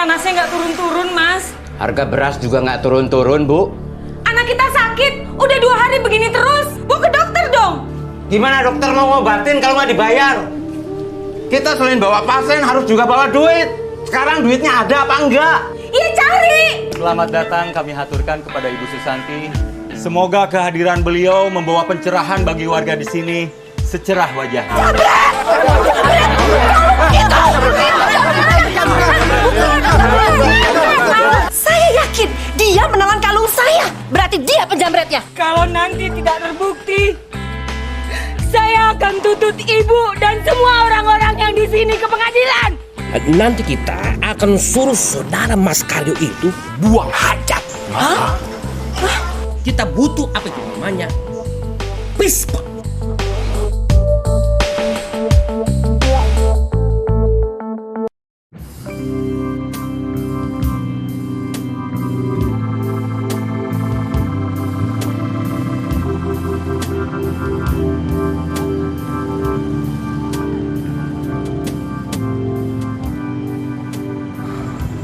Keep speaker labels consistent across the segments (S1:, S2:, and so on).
S1: Panasnya nggak turun-turun, Mas.
S2: Harga beras juga nggak turun-turun, Bu.
S1: Anak kita sakit, udah 2 hari begini terus. Bawa ke dokter dong.
S2: Gimana dokter mau ngobatin kalau nggak dibayar? Kita selain bawa pasien harus juga bawa duit. Sekarang duitnya ada apa enggak?
S1: Iya, cari.
S3: Selamat datang kami haturkan kepada Ibu Susanti. Semoga kehadiran beliau membawa pencerahan bagi warga di sini secerah wajahnya.
S4: Saya yakin dia menelan kalung saya. Berarti dia penjamretnya.
S1: Kalau nanti tidak terbukti, saya akan tuntut ibu dan semua orang-orang yang di sini ke pengadilan.
S5: Nanti kita akan suruh saudara Mas Karyo itu buang hajat.
S4: Hah?
S5: Kita butuh apa itu namanya? Pispot.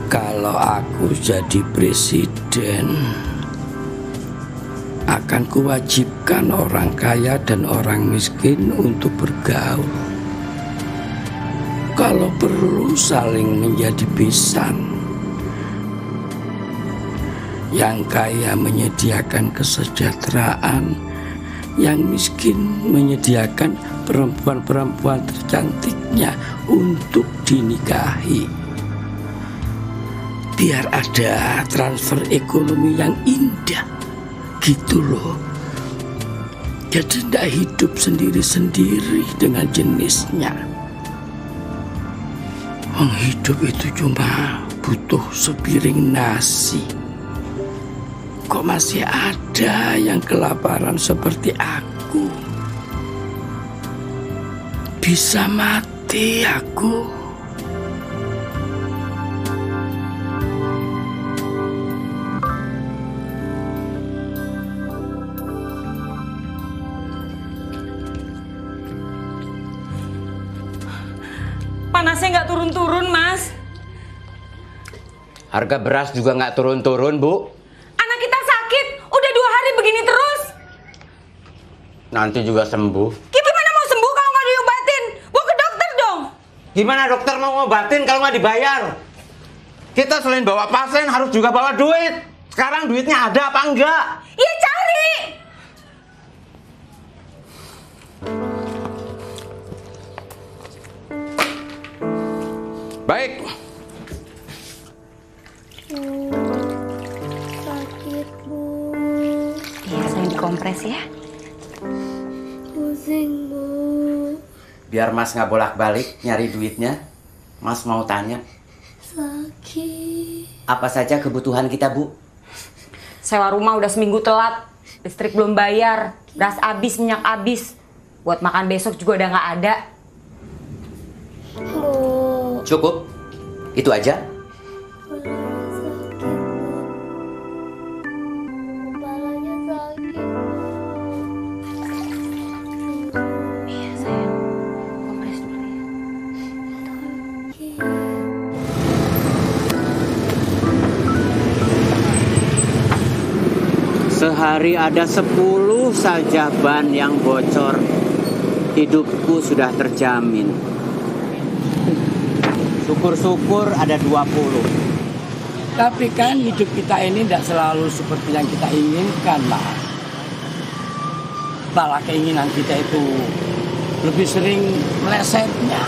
S5: Kalau aku jadi presiden, akan kuwajibkan orang kaya dan orang miskin untuk bergaul. Kalau perlu saling menjadi besan. Yang kaya menyediakan kesejahteraan, yang miskin menyediakan perempuan-perempuan tercantiknya untuk dinikahi. Biar ada transfer ekonomi yang indah, gitu loh. Jadi tidak hidup sendiri-sendiri dengan jenisnya. Hidup itu cuma butuh sepiring nasi. Kok masih ada yang kelaparan seperti aku? Bisa mati aku.
S1: Panasnya nggak turun-turun, Mas.
S2: Harga beras juga nggak turun-turun, Bu.
S1: Anak kita sakit, udah 2 hari begini terus.
S2: Nanti juga sembuh.
S1: Gimana mau sembuh kalau nggak diobatin? Bawa ke dokter dong.
S2: Gimana dokter mau ngobatin kalau nggak dibayar? Kita selain bawa pasien harus juga bawa duit. Sekarang duitnya ada apa enggak?
S1: Iya, cari.
S2: Baik.
S6: Sakit, Bu.
S4: Iya, saya dikompres ya.
S6: Pusing, Bu.
S2: Biar Mas nggak bolak-balik nyari duitnya, Mas mau tanya,
S6: Sakit.
S2: apa saja kebutuhan kita, Bu?
S1: Sewa rumah udah seminggu telat. Listrik belum bayar. Beras habis, minyak habis. Buat makan besok juga udah nggak ada.
S6: Bu.
S2: Cukup? Itu aja?
S6: Kepalanya sakit, Bu. Kepalanya sakit.
S4: Iya, sayang. Kompres dulu ya.
S2: Sehari ada 10 saja ban yang bocor. Hidupku sudah terjamin. Syukur-syukur ada 20.
S5: Tapi kan hidup kita ini tidak selalu seperti yang kita inginkan, Mas. Malah keinginan kita itu lebih sering melesetnya.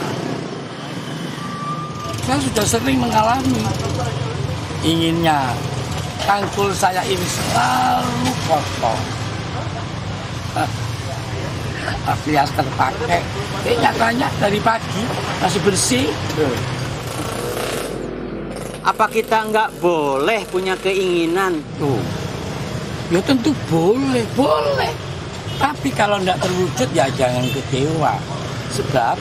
S5: Saya sudah sering mengalami. Inginnya tangkul saya ini selalu kotor. Alias terpakai. Nyatanya dari pagi masih bersih.
S2: Apa kita nggak boleh punya keinginan?
S5: Tuh. Ya tentu boleh, boleh. Tapi kalau tidak terwujud ya jangan kecewa. Sebab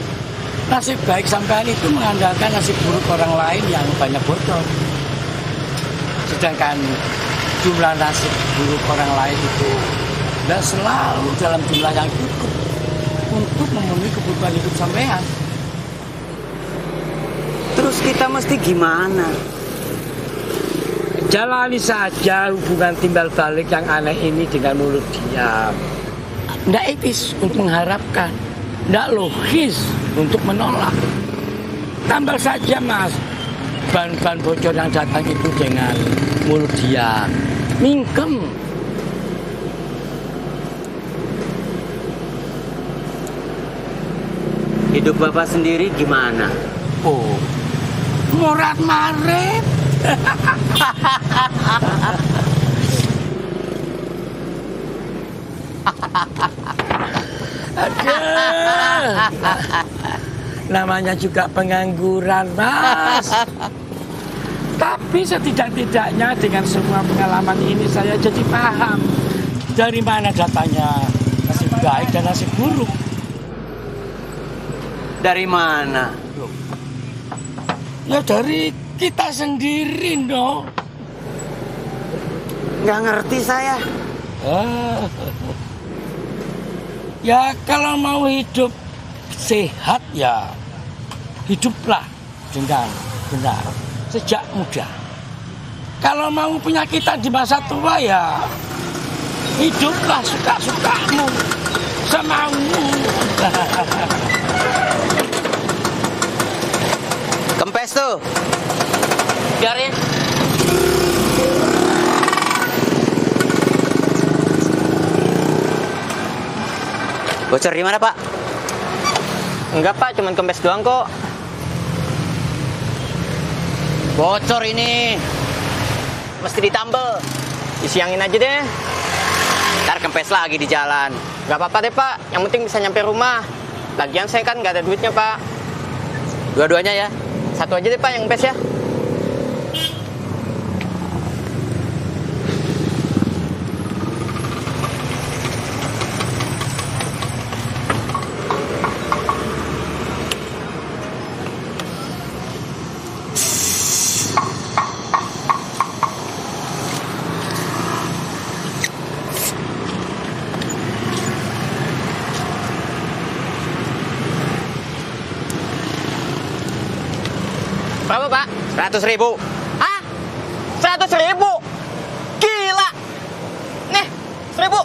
S5: nasib baik sampean itu mengandalkan nasib buruk orang lain yang banyak bocor. Sedangkan jumlah nasib buruk orang lain itu tidak selalu dalam jumlah yang cukup untuk memenuhi kebutuhan hidup sampean.
S2: Terus kita mesti gimana?
S5: Jalani saja hubungan timbal balik yang aneh ini dengan mulut diam. Nggak etis untuk mengharapkan, nggak logis untuk menolak. Tambal saja mas, ban-ban bocor yang datang itu dengan mulut diam. Mingkem.
S7: Hidup Bapak sendiri gimana?
S5: Oh, morat marit. Aduh. Namanya juga pengangguran, Mas. Tapi setidak-tidaknya dengan semua pengalaman ini saya jadi paham dari mana datanya nasib baik dan nasib buruk.
S7: Dari mana?
S5: Ya dari kita sendiri, no.
S7: Nggak ngerti saya.
S5: Ya kalau mau hidup sehat ya hiduplah dengan benar sejak muda. Kalau mau penyakitan di masa tua ya hiduplah suka-sukamu, semaumu.
S7: Kempes tuh. Biarin. Bocor di mana, Pak?
S2: Enggak Pak, cuman kempes doang kok.
S7: Bocor ini. Mesti ditambel.
S2: Disiangin aja deh.
S7: Ntar kempes lagi di jalan.
S2: Gak apa-apa deh Pak, yang penting bisa nyampe rumah. Lagian saya kan gak ada duitnya Pak.
S7: Dua-duanya ya.
S2: Satu aja deh Pak yang kempes ya. Berapa Pak?
S7: 100.000.
S2: Hah? 100.000? Gila! Nih, 1.000.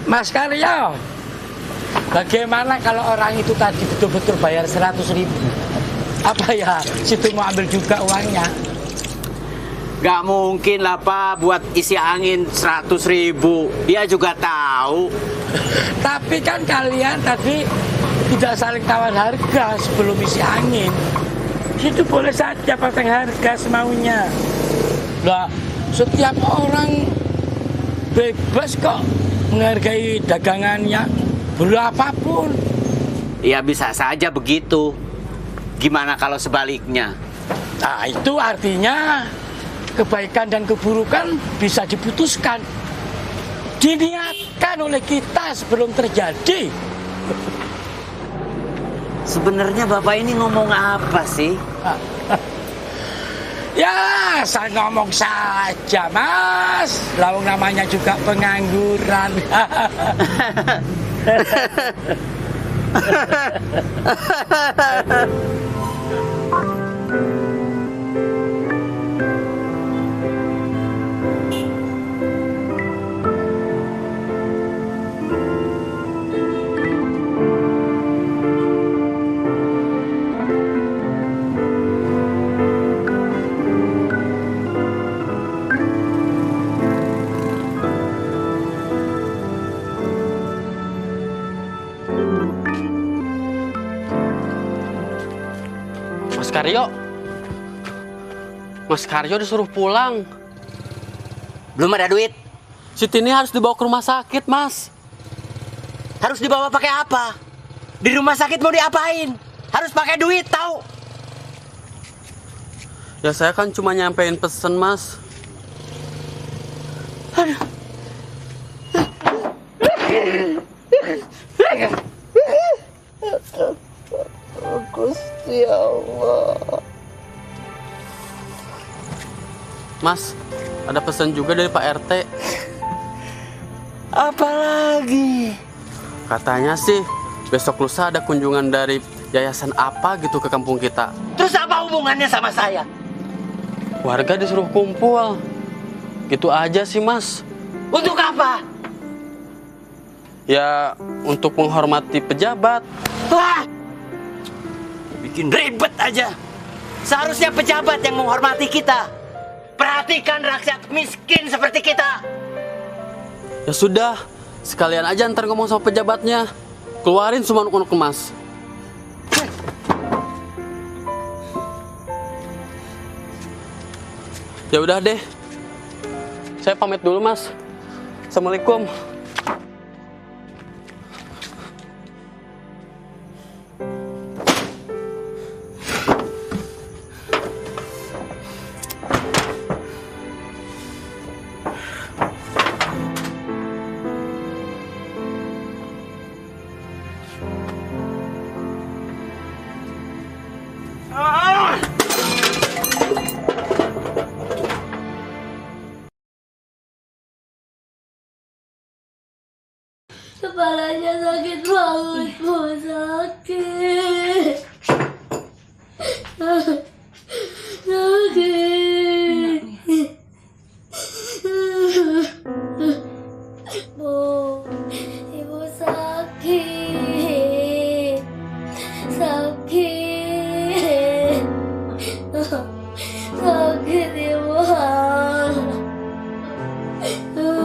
S5: Mas Karyo, bagaimana kalau orang itu tadi betul-betul bayar 100.000? Apa ya, situ mau ambil juga uangnya?
S7: Gak mungkin lah Pak buat isi angin 100.000. Dia juga tahu.
S5: Tapi kan kalian tadi tidak saling tawar harga sebelum isi angin. Itu boleh saja pasang harga semaunya. Lah, setiap orang bebas kok menghargai dagangannya berapapun.
S7: Ya bisa saja begitu. Gimana kalau sebaliknya?
S5: Nah, itu artinya kebaikan dan keburukan bisa diputuskan, diniatkan oleh kita sebelum terjadi.
S7: Sebenarnya Bapak ini ngomong apa sih?
S5: Ya, saya ngomong saja, Mas. Lawang namanya juga pengangguran.
S8: Mas Karyo disuruh pulang.
S7: Belum ada duit.
S8: Si Tini harus dibawa ke rumah sakit, Mas.
S7: Harus dibawa pakai apa? Di rumah sakit mau diapain? Harus pakai duit, tahu?
S8: Ya saya kan cuma nyampein pesen, Mas.
S6: Gusti Allah.
S8: Mas, ada pesan juga dari Pak RT.
S7: Apalagi?
S8: Katanya sih besok lusa ada kunjungan dari yayasan apa gitu ke kampung kita.
S7: Terus apa hubungannya sama saya?
S8: Warga disuruh kumpul. Gitu aja sih, Mas.
S7: Untuk apa?
S8: Ya, untuk menghormati pejabat.
S7: Wah! Bikin ribet aja. Seharusnya pejabat yang menghormati kita. Perhatikan rakyat miskin seperti kita.
S8: Ya sudah, sekalian aja ntar ngomong sama pejabatnya. Keluarin semua unek-unek Mas. Ya udah deh. Saya pamit dulu, Mas. Assalamualaikum.
S6: Kepalanya sakit banget, Bu. Sakit. Sakit. Bu, Ibu sakit. Sakit. Sakit, Ibu. Ibu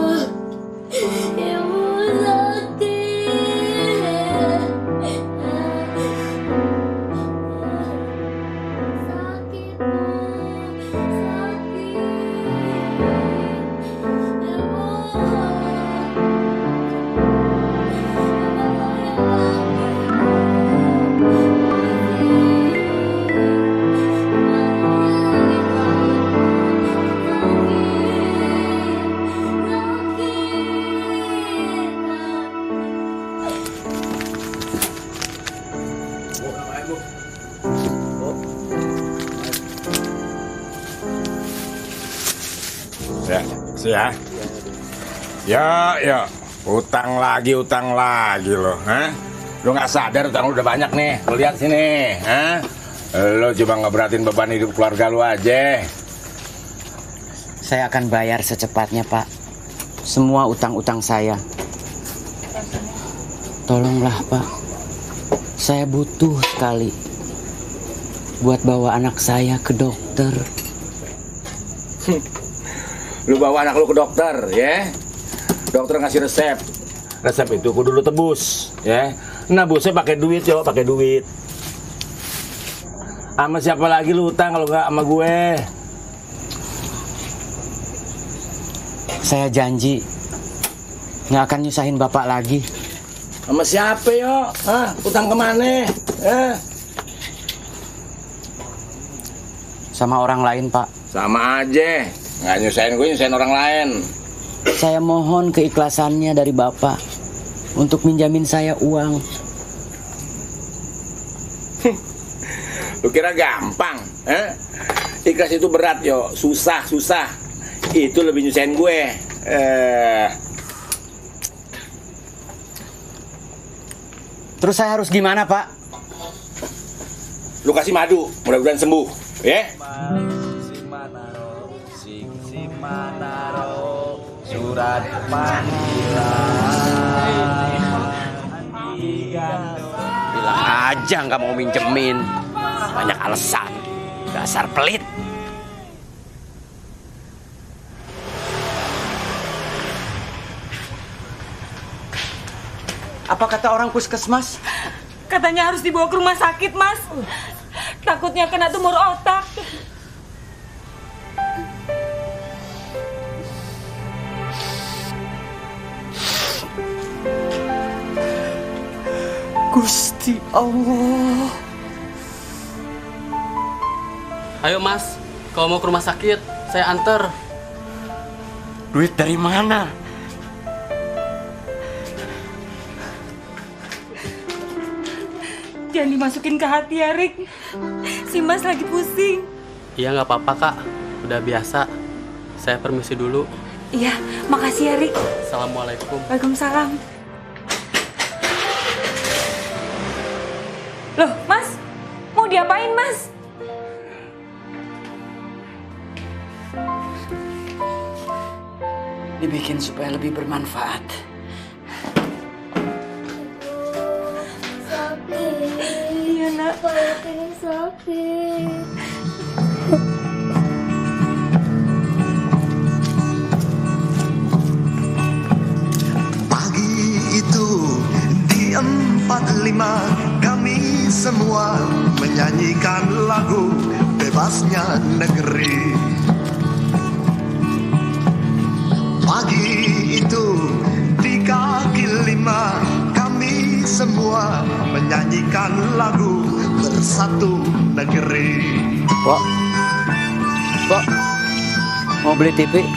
S9: Ya, ya, utang lagi loh, ha? Lu nggak sadar utang lu udah banyak nih, lu lihat sini, ha? Lu coba ngeberatin beban hidup keluarga lu aja.
S7: Saya akan bayar secepatnya, Pak. Semua utang-utang saya. Tolonglah, Pak. Saya butuh sekali buat bawa anak saya ke dokter.
S9: Lu bawa anak lu ke dokter, ya? Dokter ngasih resep. Resep itu kudu lu tebus, ya? Nebusnya pakai duit, yo, pakai duit. Sama siapa lagi lu utang kalau nggak sama gue?
S7: Saya janji nggak akan nyusahin Bapak lagi.
S9: Sama siapa, yo? Hah? Utang kemana?
S7: Sama orang lain, Pak.
S9: Sama aja. Nggak nyusahin gue, nyusahin orang lain.
S7: Saya mohon keikhlasannya dari Bapak untuk minjamin saya uang.
S9: Lu kira gampang? Ikhlas itu berat, yo. Susah. Itu lebih nyusahin gue.
S7: Terus saya harus gimana, Pak?
S9: Lu kasih madu, mudah-mudahan sembuh, ya?
S3: Surat
S7: Bilang aja nggak mau minjemin. Banyak alasan. Dasar pelit.
S5: Apa kata orang puskesmas?
S1: Katanya harus dibawa ke rumah sakit, Mas. Takutnya kena tumor otak.
S5: Gusti Allah.
S8: Ayo, Mas. Kalau mau ke rumah sakit, saya anter.
S5: Duit dari mana?
S1: Jangan dimasukin ke hati ya, Rik. Si Mas lagi pusing.
S8: Iya, nggak apa-apa, Kak. Udah biasa. Saya permisi dulu.
S1: Iya, makasih ya, Rik.
S8: Assalamualaikum.
S1: Waalaikumsalam. Loh, Mas, mau diapain, Mas?
S5: Dibikin supaya lebih bermanfaat.
S6: Sakit.
S1: Iya, Nak.
S6: Perut ini sakit.
S10: Pagi itu di 45 kami semua menyanyikan lagu Bebasnya Negeri. Pagi itu di kaki 5 kami semua menyanyikan lagu Bersatu Negeri.
S7: Pok, mau beli TV?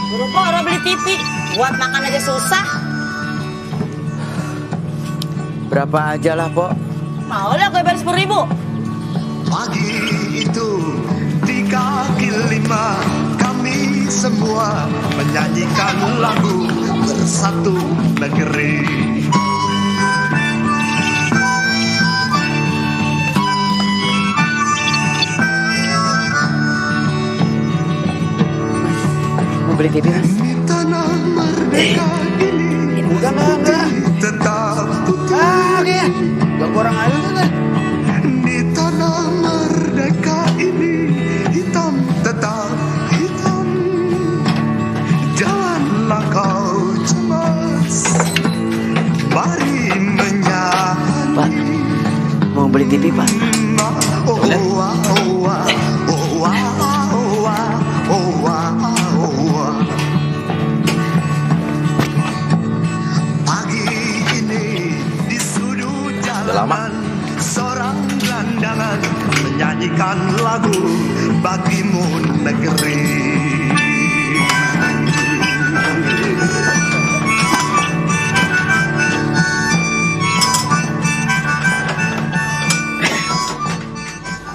S4: Buru-buru beli TV, buat makan aja susah.
S7: Berapa aja lah, Pok?
S4: Mau lah gue bayar 10.000.
S10: Pagi itu di kaki 5 kami semua menyanyikan lagu Bersatu Negeri.
S7: Mau beli TV, Mas?
S10: Di tanah merdeka ini
S7: Enggak.
S10: tetap putih.
S7: Gak kurang aja kan?
S10: Di tanah merdeka ini hitam tetap hitam. Janganlah kau cemas, mari menyanyi.
S7: Pak, mau beli TV, Pak?
S10: Oh, wah, oh, wah, oh, wah, oh, wah, oh, wah, oh, wah. Pagi ini di sudut jalanan seorang gelandangan menyanyikan lagu Bagimu Negeri.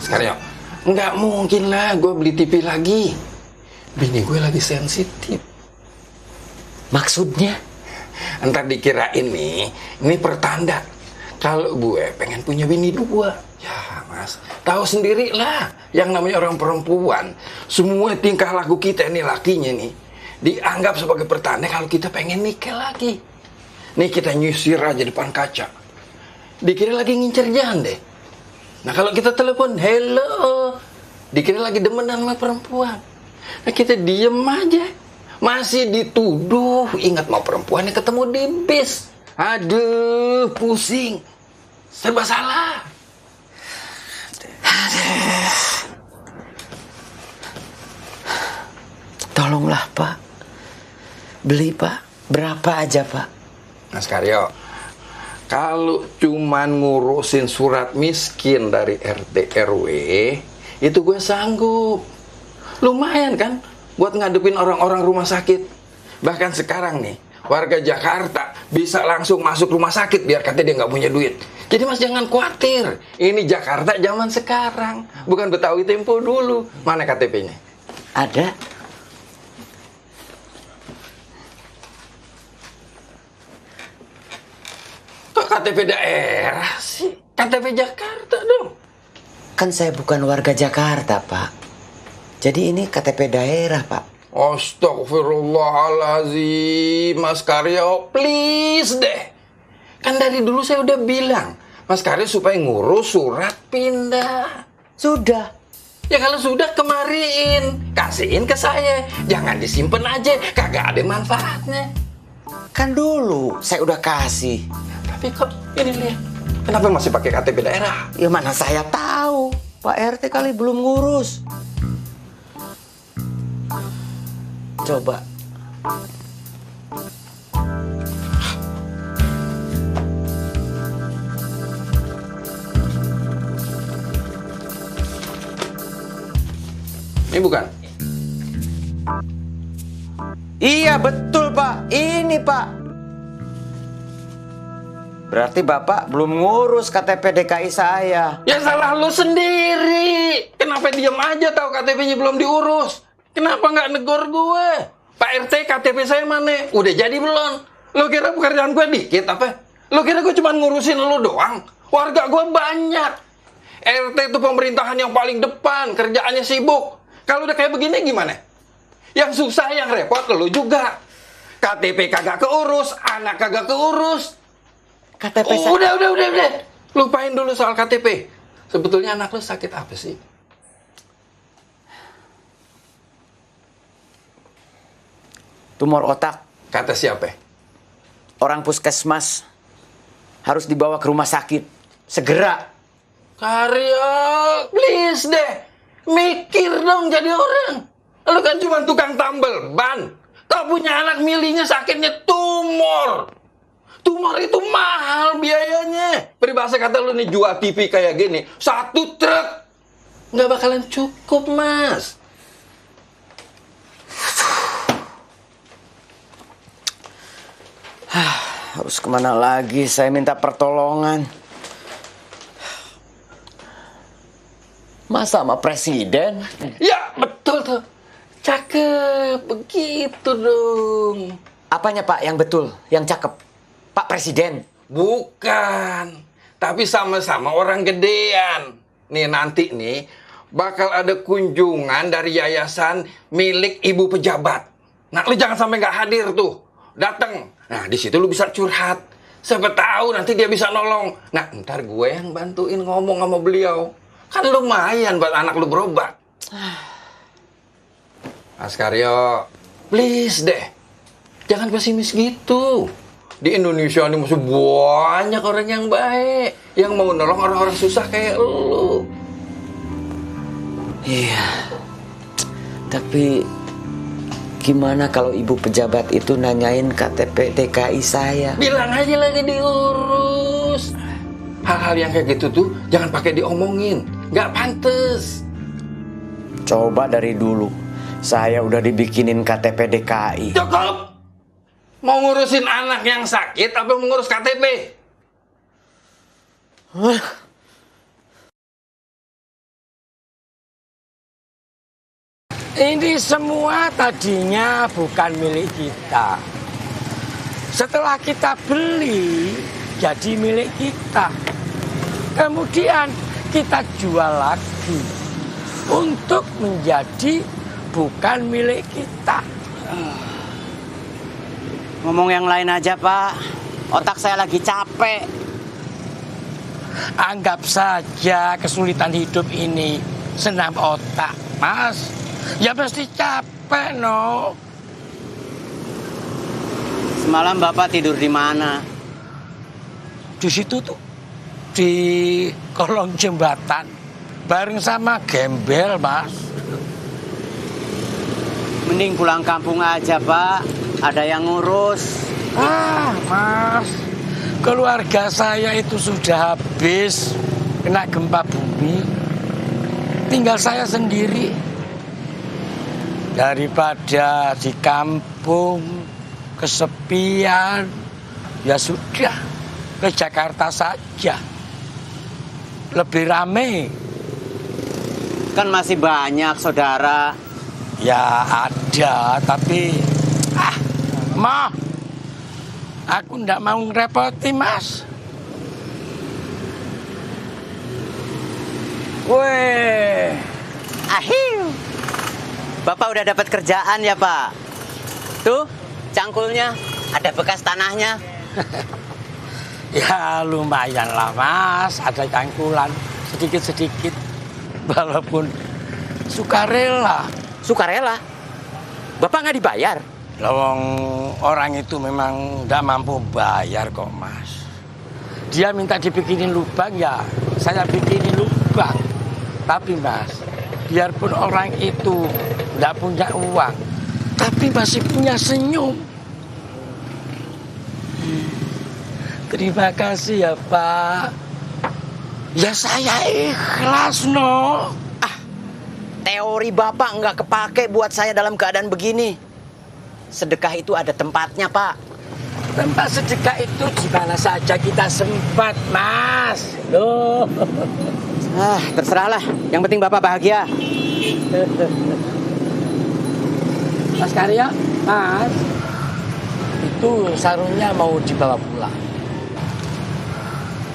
S9: Sekarang nggak mungkin lah gue beli TV lagi. Bini gue lagi sensitif.
S7: Maksudnya?
S9: Entar dikira ini pertanda kalau gue pengen punya bini 2. Ya mas, tahu sendiri lah yang namanya orang perempuan. Semua tingkah laku kita ini lakinya nih dianggap sebagai pertanda kalau kita pengen nikah lagi. Nih kita nyisir aja depan kaca, dikira lagi ngincer jande. Nah kalau kita telepon, hello, dikira lagi demenan sama perempuan. Nah kita diem aja, masih dituduh. Ingat mau perempuannya ketemu di bis. Aduh, pusing, serba salah.
S7: Tolonglah, Pak. Beli, Pak. Berapa aja, Pak?
S9: Mas Karyo, kalau cuman ngurusin surat miskin dari RT RW, itu gue sanggup. Lumayan kan buat ngadepin orang-orang rumah sakit. Bahkan sekarang nih, warga Jakarta bisa langsung masuk rumah sakit biar katanya dia nggak punya duit. Jadi mas jangan khawatir. Ini Jakarta zaman sekarang, bukan Betawi Tempo dulu. Mana KTP-nya?
S7: Ada.
S9: Kok KTP daerah sih? KTP Jakarta dong.
S7: Kan saya bukan warga Jakarta, Pak. Jadi ini KTP daerah, Pak.
S9: Astagfirullahaladzim, Mas Karyo, please deh. Kan dari dulu saya udah bilang, Mas Karyo supaya ngurus surat pindah.
S7: Sudah.
S9: Ya kalau sudah kemariin, kasihin ke saya. Jangan disimpan aja, kagak ada manfaatnya.
S7: Kan dulu saya udah kasih.
S9: Tapi kok ini lihat, kenapa masih pakai KTP daerah?
S7: Ya mana saya tahu. Pak RT kali belum ngurus. Coba.
S9: Ini bukan?
S7: Iya betul, Pak. Ini, Pak. Berarti Bapak belum ngurus KTP DKI saya.
S9: Ya salah lu sendiri. Kenapa diam aja tahu KTP-nya belum diurus? Kenapa nggak negor gue? Pak RT, KTP saya mana? Udah jadi belum? Lo kira pekerjaan gue dikit apa? Lo kira gue cuma ngurusin lo doang? Warga gue banyak. RT itu pemerintahan yang paling depan, kerjaannya sibuk. Kalau udah kayak begini gimana? Yang susah, yang repot lu juga. KTP kagak keurus, anak kagak keurus.
S1: KTP
S9: Udah. Lupain dulu soal KTP. Sebetulnya anak lu sakit apa sih?
S7: Tumor otak.
S9: Kata siapa?
S7: Orang puskesmas harus dibawa ke rumah sakit segera.
S9: Karya, please deh. Mikir dong jadi orang. Lu kan cuma tukang tambel ban. Tak punya anak milihnya sakitnya tumor. Tumor itu mahal biayanya. Peribahasa kata lu nih jual TV kayak gini, 1 truk nggak bakalan cukup, Mas.
S7: Harus kemana lagi saya minta pertolongan? Masa sama presiden?
S9: Ya, betul tuh. Cakep, begitu dong.
S7: Apanya Pak yang betul, yang cakep? Pak Presiden?
S9: Bukan, tapi sama-sama orang gedean. Nih nanti nih, bakal ada kunjungan dari yayasan milik ibu pejabat. Nah, lu jangan sampai nggak hadir tuh. Dateng. Nah, di situ lu bisa curhat. Siapa tahu nanti dia bisa nolong. Nah, ntar gue yang bantuin ngomong sama beliau. Kan lumayan buat anak lu berobat. Mas Karyo, please deh. Jangan pesimis gitu. Di Indonesia ini masih banyak orang yang baik. Yang mau nolong orang-orang susah kayak lu.
S7: Iya. Tapi gimana kalau ibu pejabat itu nanyain KTP DKI saya?
S9: Bilang aja lagi diurus. Hal-hal yang kayak gitu tuh jangan pakai diomongin. Nggak pantes.
S7: Coba dari dulu saya udah dibikinin KTP DKI.
S9: Cukup. Mau ngurusin anak yang sakit apa mau ngurus KTP?
S5: Ini semua tadinya bukan milik kita. Setelah kita beli, jadi milik kita. Kemudian kita jual lagi untuk menjadi bukan milik kita.
S7: Ngomong yang lain aja Pak. Otak saya lagi capek.
S5: Anggap saja kesulitan hidup ini senam otak, Mas. Ya pasti capek, no.
S7: Semalam Bapak tidur di mana?
S5: Di situ tuh, di kolong jembatan, bareng sama gembel, Mas.
S7: Mending pulang kampung aja Pak. Ada yang ngurus.
S5: Ah, Mas, keluarga saya itu sudah habis kena gempa bumi. Tinggal saya sendiri. Daripada di kampung kesepian, ya sudah ke Jakarta saja. Lebih rame.
S7: Kan masih banyak saudara.
S5: Ya ada, tapi Ma, aku ndak mau ngerepoti, Mas.
S7: Weh, ahiu. Bapak udah dapat kerjaan ya Pak? Tuh, cangkulnya ada bekas tanahnya.
S5: Ya lumayan lah Mas, ada cangkulan sedikit-sedikit. Walaupun sukarela.
S7: Sukarela? Bapak nggak dibayar?
S5: Lawang orang itu memang nggak mampu bayar kok Mas. Dia minta dibikinin lubang ya, saya bikinin lubang. Tapi Mas, biarpun orang itu nggak punya uang, tapi masih punya senyum. Terima kasih ya Pak. Ya saya ikhlas no.
S7: Teori Bapak nggak kepake buat saya dalam keadaan begini. Sedekah itu ada tempatnya, Pak.
S5: Tempat sedekah itu di mana saja kita sempat, Mas. Loh.
S7: Terserahlah. Yang penting Bapak bahagia.
S5: Mas Karya, Mas. Itu sarungnya mau dibawa pulang.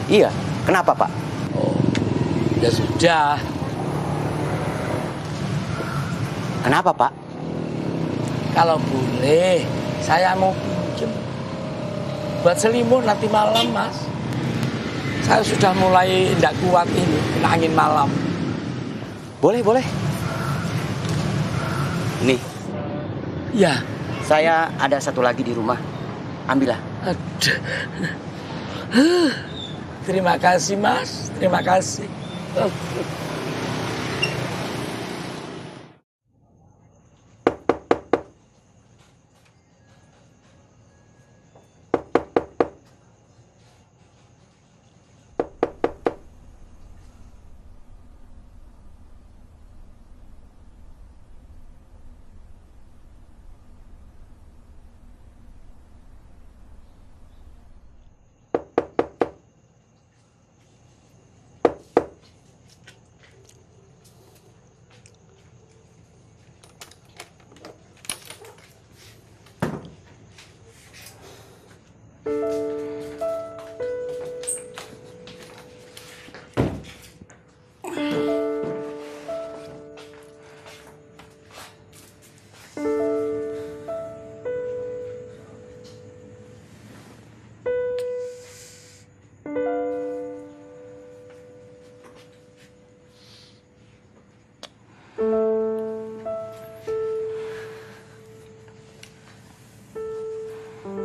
S7: Iya. Kenapa, Pak?
S5: Oh, ya sudah.
S7: Kenapa, Pak?
S5: Kalau boleh, saya mau pinjem buat selimut nanti malam, Mas. Saya sudah mulai tidak kuat ini, kena angin malam.
S7: Boleh, boleh. Nih,
S5: Ya,
S7: saya ada satu lagi di rumah. Ambillah.
S5: aduh. Terima kasih, Mas. Terima kasih.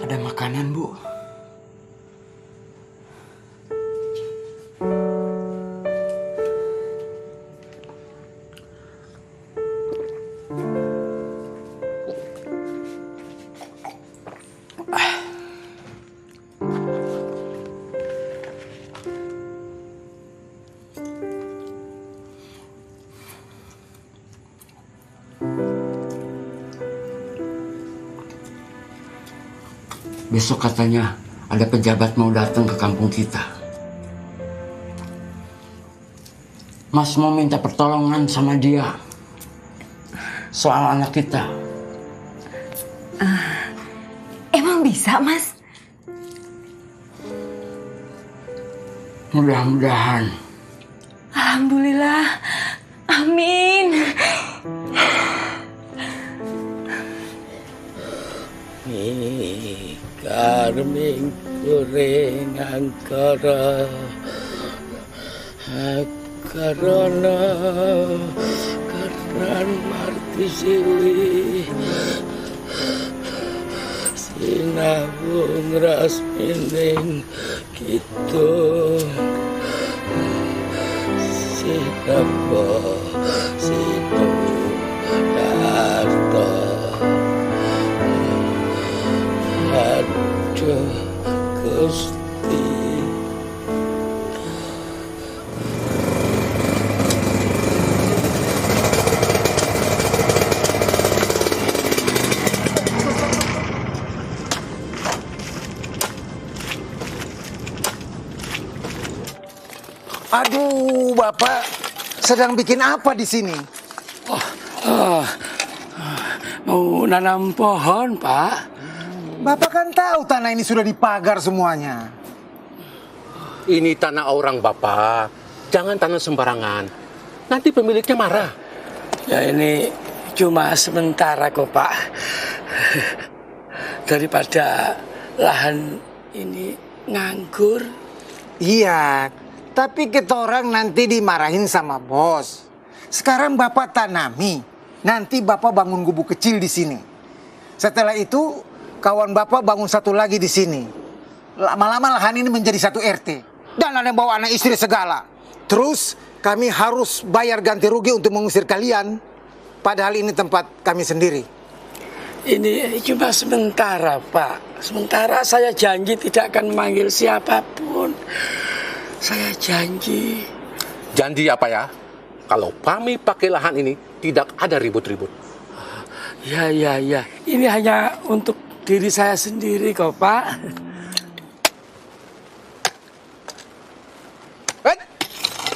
S2: Ada makanan, Bu. Besok katanya ada pejabat mau datang ke kampung kita. Mas mau minta pertolongan sama dia soal anak kita.
S1: Emang bisa, Mas?
S2: Mudah-mudahan.
S1: Alhamdulillah. Amin.
S5: Karming goreng angkara karena marti siwi sinabung ras mining gitu sinabo sinu darto. Aduh, Gusti.
S11: Aduh, Bapak sedang bikin apa di sini?
S5: Mau nanam pohon, Pak.
S11: Bapak kan tahu tanah ini sudah dipagar semuanya.
S12: Ini tanah orang, Bapak. Jangan tanam sembarangan. Nanti pemiliknya marah.
S5: Ya ini cuma sementara kok, Pak. Daripada lahan ini nganggur.
S11: Iya, tapi kita orang nanti dimarahin sama bos. Sekarang Bapak tanami, nanti Bapak bangun gubuk kecil di sini. Setelah itu kawan Bapak bangun satu lagi di sini. Lama-lama lahan ini menjadi satu RT. Dan ada yang bawa anak istri segala. Terus kami harus bayar ganti rugi untuk mengusir kalian. Padahal ini tempat kami sendiri.
S5: Ini cuma sementara, Pak. Sementara saya janji tidak akan memanggil siapapun. Saya janji.
S12: Janji apa ya? Kalau kami pakai lahan ini, tidak ada ribut-ribut.
S5: Ya. Ini hanya untuk diri saya sendiri kok, Pak.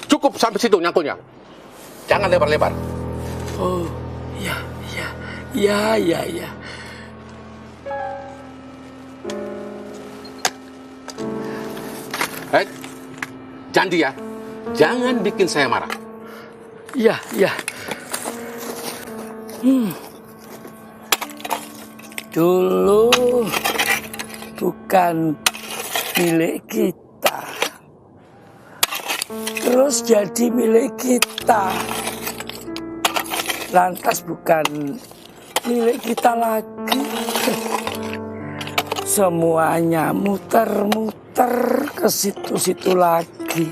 S12: Cukup sampai situ nyangkutnya. Jangan lebar-lebar.
S5: Oh, ya.
S12: Janji ya, jangan bikin saya marah.
S5: Iya, iya. Dulu bukan milik kita, terus jadi milik kita, lantas bukan milik kita lagi. Semuanya muter-muter ke situ-situ lagi.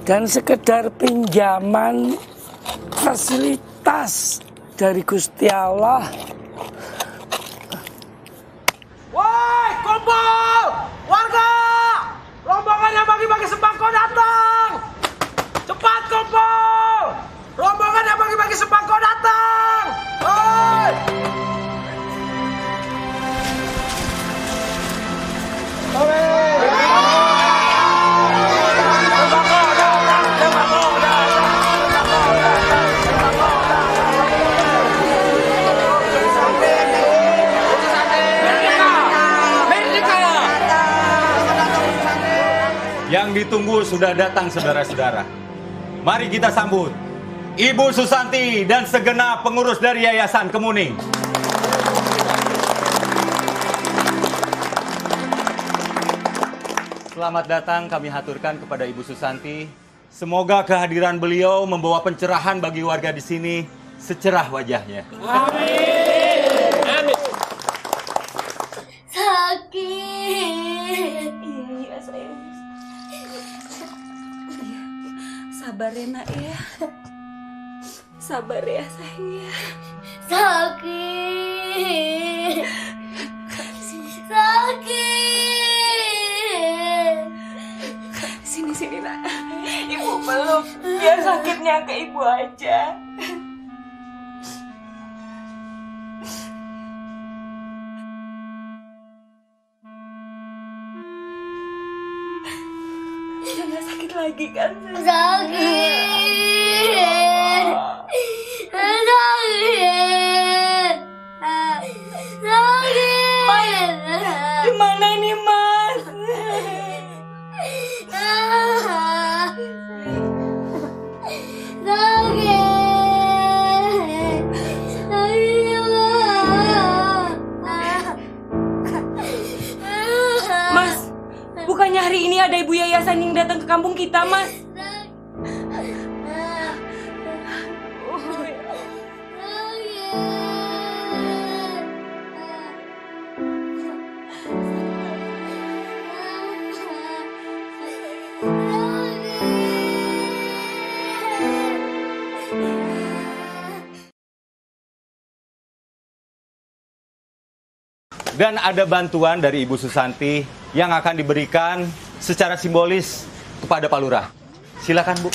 S5: Dan sekedar pinjaman fasilitas dari Gusti Allah.
S13: Woi, kumpul! Warga! Rombongan yang bagi-bagi sembako datang! Cepat kumpul! Rombongan yang bagi-bagi sembako datang! Woi!
S3: Yang ditunggu sudah datang, saudara-saudara. Mari kita sambut Ibu Susanti dan segenap pengurus dari Yayasan Kemuning. Selamat datang kami haturkan kepada Ibu Susanti. Semoga kehadiran beliau membawa pencerahan bagi warga di sini secerah wajahnya.
S6: Amin. Amin. Sakit.
S4: Iya, sayang. Sabar ya, Nak ya. Sabar ya, sayang ya.
S6: Sakit. Sakit.
S4: Sini, Nak. Ibu peluk. Biar sakitnya ke ibu aja. Udah gak sakit lagi kan?
S6: Sakit. Sakit. Sakit.
S4: Gimana ini, Mas? Mas, bukannya hari ini ada ibu yayasan yang datang ke kampung kita, Mas?
S3: Dan ada bantuan dari Ibu Susanti yang akan diberikan secara simbolis kepada Pak Lurah. Silakan, Bu.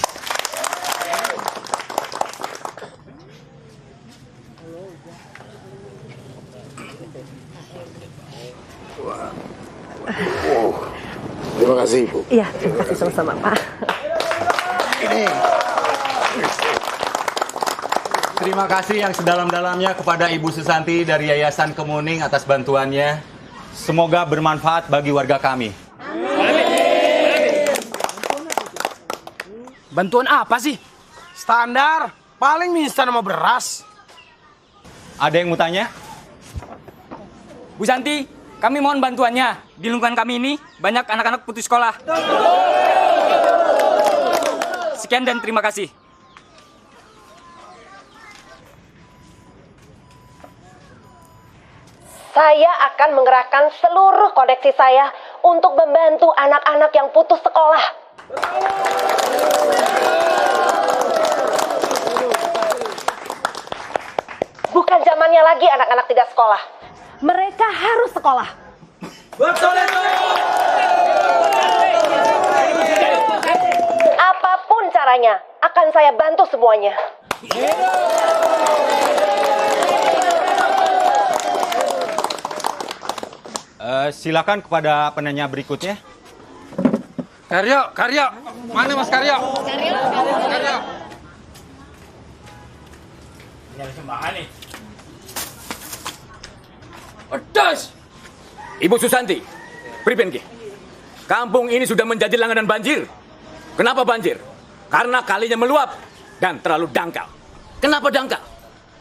S9: Terima kasih, Bu.
S4: Iya, terima kasih sama-sama, Pak.
S3: Terima kasih yang sedalam-dalamnya kepada Ibu Susanti dari Yayasan Kemuning atas bantuannya. Semoga bermanfaat bagi warga kami.
S13: Bantuan apa sih? Standar, paling mie instan sama beras.
S3: Ada yang mau tanya?
S14: Bu Santi, kami mohon bantuannya. Di lingkungan kami ini banyak anak-anak putus sekolah. Sekian dan terima kasih.
S4: Saya akan mengerahkan seluruh koneksi saya untuk membantu anak-anak yang putus sekolah. Bukan zamannya lagi anak-anak tidak sekolah. Mereka harus sekolah.
S13: Betul itu.
S4: Apapun caranya, akan saya bantu semuanya.
S3: Silakan kepada penanya berikutnya.
S12: Karyo. Mana Mas Karyo? Karyo.
S14: Pedas! Ibu Susanti, pripun ki?
S12: kampung ini sudah menjadi langganan banjir. Kenapa banjir? Karena kalinya meluap dan terlalu dangkal. Kenapa dangkal?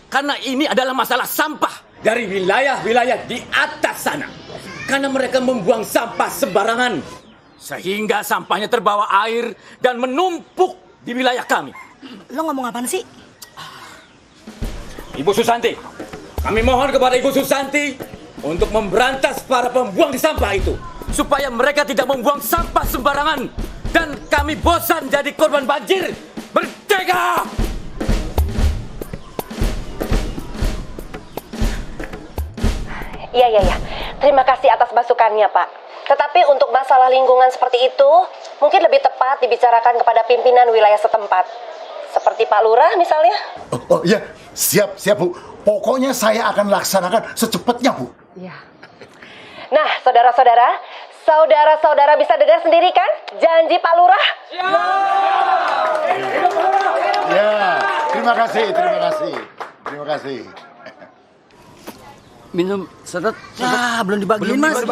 S12: Karena ini adalah masalah sampah dari wilayah-wilayah di atas sana. Karena mereka membuang sampah sembarangan. Sehingga sampahnya terbawa air dan menumpuk di wilayah kami.
S4: Lo ngomong apaan sih?
S12: Ibu Susanti, kami mohon kepada Ibu Susanti untuk memberantas para pembuang di sampah itu. Supaya mereka tidak membuang sampah sembarangan. Dan kami bosan jadi korban banjir. Merdeka!
S4: Iya. Terima kasih atas masukannya, Pak. Tetapi untuk masalah lingkungan seperti itu, mungkin lebih tepat dibicarakan kepada pimpinan wilayah setempat. Seperti Pak Lurah misalnya.
S15: Oh iya, siap Bu. Pokoknya saya akan laksanakan secepatnya, Bu.
S4: Iya. Nah, saudara-saudara bisa dengar sendiri kan janji Pak Lurah?
S15: Ya, terima kasih.
S5: Minum sedet.
S8: Belum dibagiin, Mas.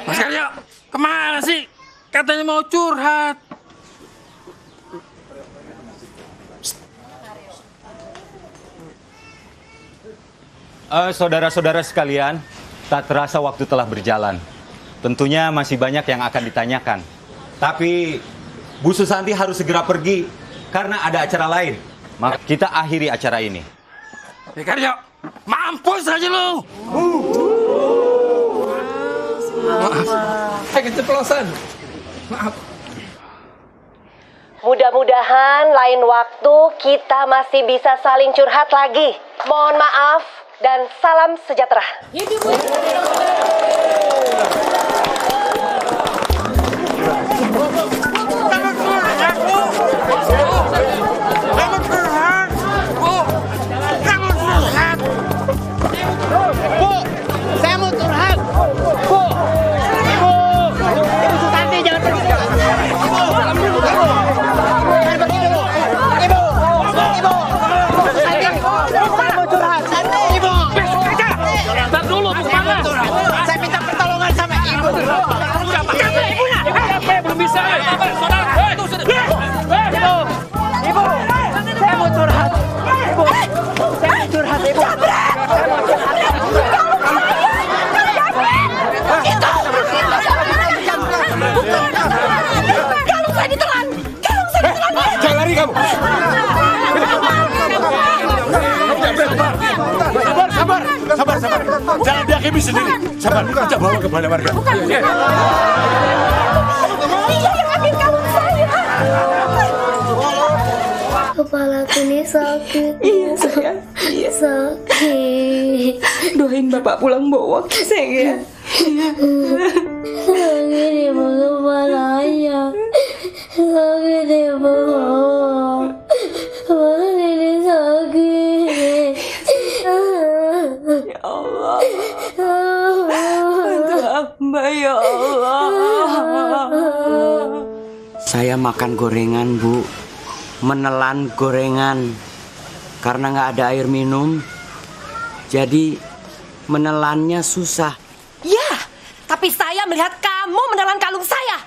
S5: Mas Karyo, kemana sih? Katanya mau curhat.
S3: Saudara-saudara sekalian, tak terasa waktu telah berjalan. Tentunya masih banyak yang akan ditanyakan. Tapi Bu Susanti harus segera pergi karena ada acara lain. Maka kita akhiri acara ini.
S5: Karyo, mampus aja lu.
S9: Maaf, keceplosan. Maaf.
S4: Mudah-mudahan lain waktu kita masih bisa saling curhat lagi. Mohon maaf dan salam sejahtera.
S15: Sabar. Jangan dihakimi sendiri. Sabar, kita bawa ke balai warga.
S6: Kepalaku ini sakit. Iya sayang. Sakit.
S16: Doain bapak pulang bawa sayang ya.
S6: Sakit ibu kepalanya. Sakit ibu. Kepala ini sakit.
S16: Ya Allah. Bantu hamba ya Allah.
S7: Saya makan gorengan, Bu. Menelan gorengan. Karena nggak ada air minum. Jadi menelannya susah.
S4: Ya, tapi saya melihat kamu menelan kalung saya.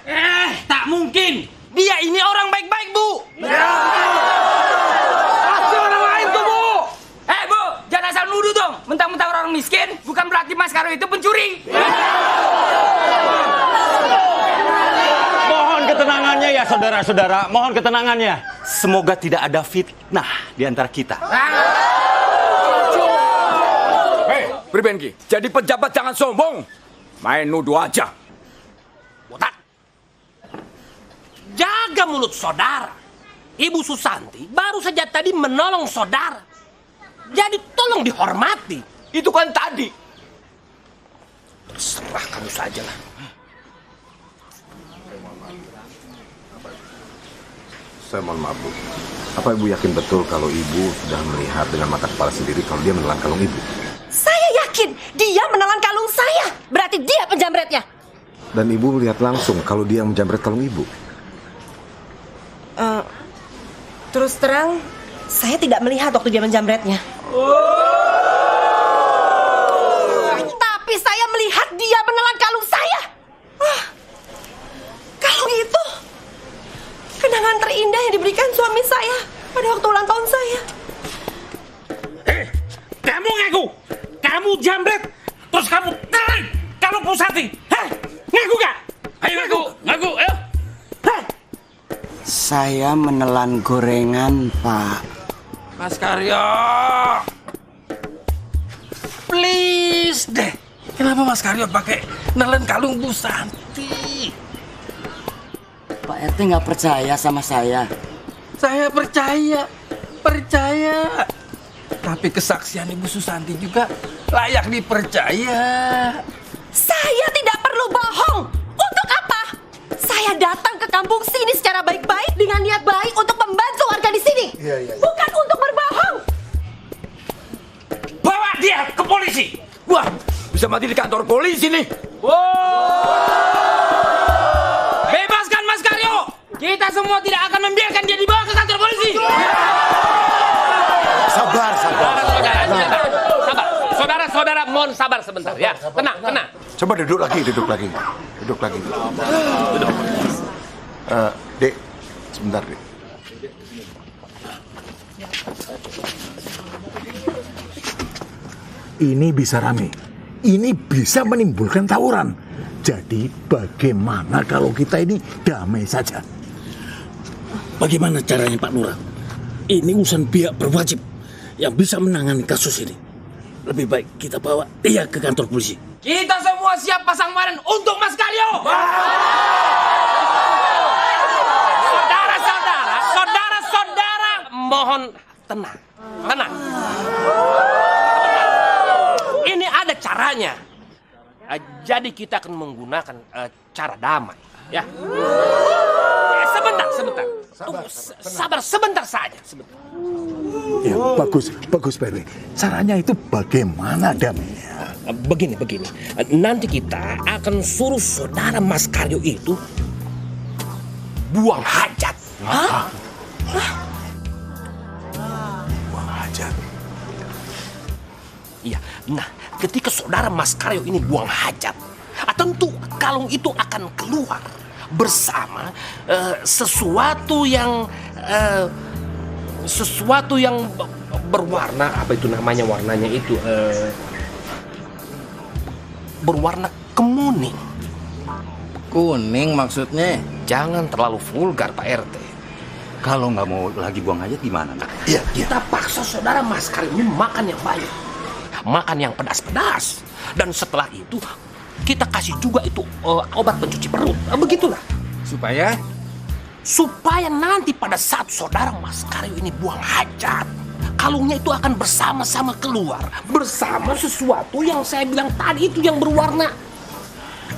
S5: Tak mungkin. Dia ini orang baik-baik, Bu.
S14: Pasti orang lain tuh, Bu. Bu, jangan asal nuduh dong. Mentang-mentang orang miskin, bukan berarti Mas Karo itu pencuri.
S3: Mohon ketenangannya ya saudara-saudara, mohon ketenangannya. Semoga tidak ada fitnah di antara kita.
S12: Hei, Pribenki, jadi pejabat jangan sombong. Main nuduh aja.
S5: Botak. Jaga mulut saudara. Ibu Susanti baru saja tadi menolong saudara. Jadi tolong dihormati.
S12: Itu kan tadi.
S5: Terserah kamu saja lah.
S17: Saya mohon maaf, Bu. Apa Ibu yakin betul kalau Ibu sudah melihat dengan mata kepala sendiri kalau dia menelan kalung Ibu?
S4: Saya yakin dia menelan kalung saya. Berarti dia penjamretnya.
S17: Dan Ibu melihat langsung kalau dia menjamret kalung Ibu?
S4: Terus terang, saya tidak melihat waktu dia menjamretnya. Tapi saya melihat dia menelan kalung saya. diberikan suami saya pada waktu ulang tahun saya.
S12: Kamu ngaku, kamu jambret, terus kamu tarik, kamu Pusati. Hah? Ngaku gak? Ayo ngaku, ayo.
S7: Saya menelan gorengan, Pak.
S9: Mas Karyo, please deh. Kenapa Mas Karyo pakai nelen kalung Bu Santi?
S7: Pak RT nggak percaya sama saya.
S9: Saya percaya. Tapi kesaksian Ibu Susanti juga layak dipercaya.
S4: Saya tidak perlu bohong. Untuk apa? Saya datang ke kampung sini secara baik-baik dengan niat baik untuk membantu warga di sini. Bukan untuk berbohong.
S12: Bawa dia ke polisi. Wah, bisa mati di kantor polisi nih. Bebaskan Mas Karyo. Kita semua tidak akan membiarkan dia dibawa ke kantor polisi.
S15: Sabar.
S12: Saudara, mohon sabar sebentar ya. Tenang.
S15: Coba duduk lagi. Dek, sebentar, Dek. Ini bisa rame. Ini bisa menimbulkan tawuran. Jadi bagaimana kalau kita ini damai saja?
S13: Bagaimana caranya Pak Lurah? Ini urusan pihak berwajib yang bisa menangani kasus ini. Lebih baik kita bawa dia ke kantor polisi.
S12: Kita semua siap pasang badan untuk Mas Karyo. Saudara, mohon tenang. Ini ada caranya. Jadi kita akan menggunakan cara damai, ya. Sebentar. Tunggu, sabar sebentar saja.
S15: Ya, bagus Pak RW. Caranya itu bagaimana damainya?
S12: Begini. Nanti kita akan suruh saudara Mas Karyo itu buang hajat.
S15: Hah? Buang hajat?
S12: Iya. Nah, ketika saudara Mas Karyo ini buang hajat, tentu kalung itu akan keluar bersama sesuatu yang berwarna, apa itu namanya, warnanya itu berwarna kemuning.
S9: Kuning maksudnya?
S12: Jangan terlalu vulgar Pak RT.
S3: Kalau nggak mau lagi buang hajat gimana?
S15: Iya.
S12: Kita paksa saudara Mas Karyo ini makan yang banyak, makan yang pedas-pedas, dan setelah itu kita kasih juga itu obat pencuci perut. Begitulah. Supaya nanti pada saat saudara Mas Karyo ini buang hajat, kalungnya itu akan bersama-sama keluar bersama sesuatu yang saya bilang tadi itu yang berwarna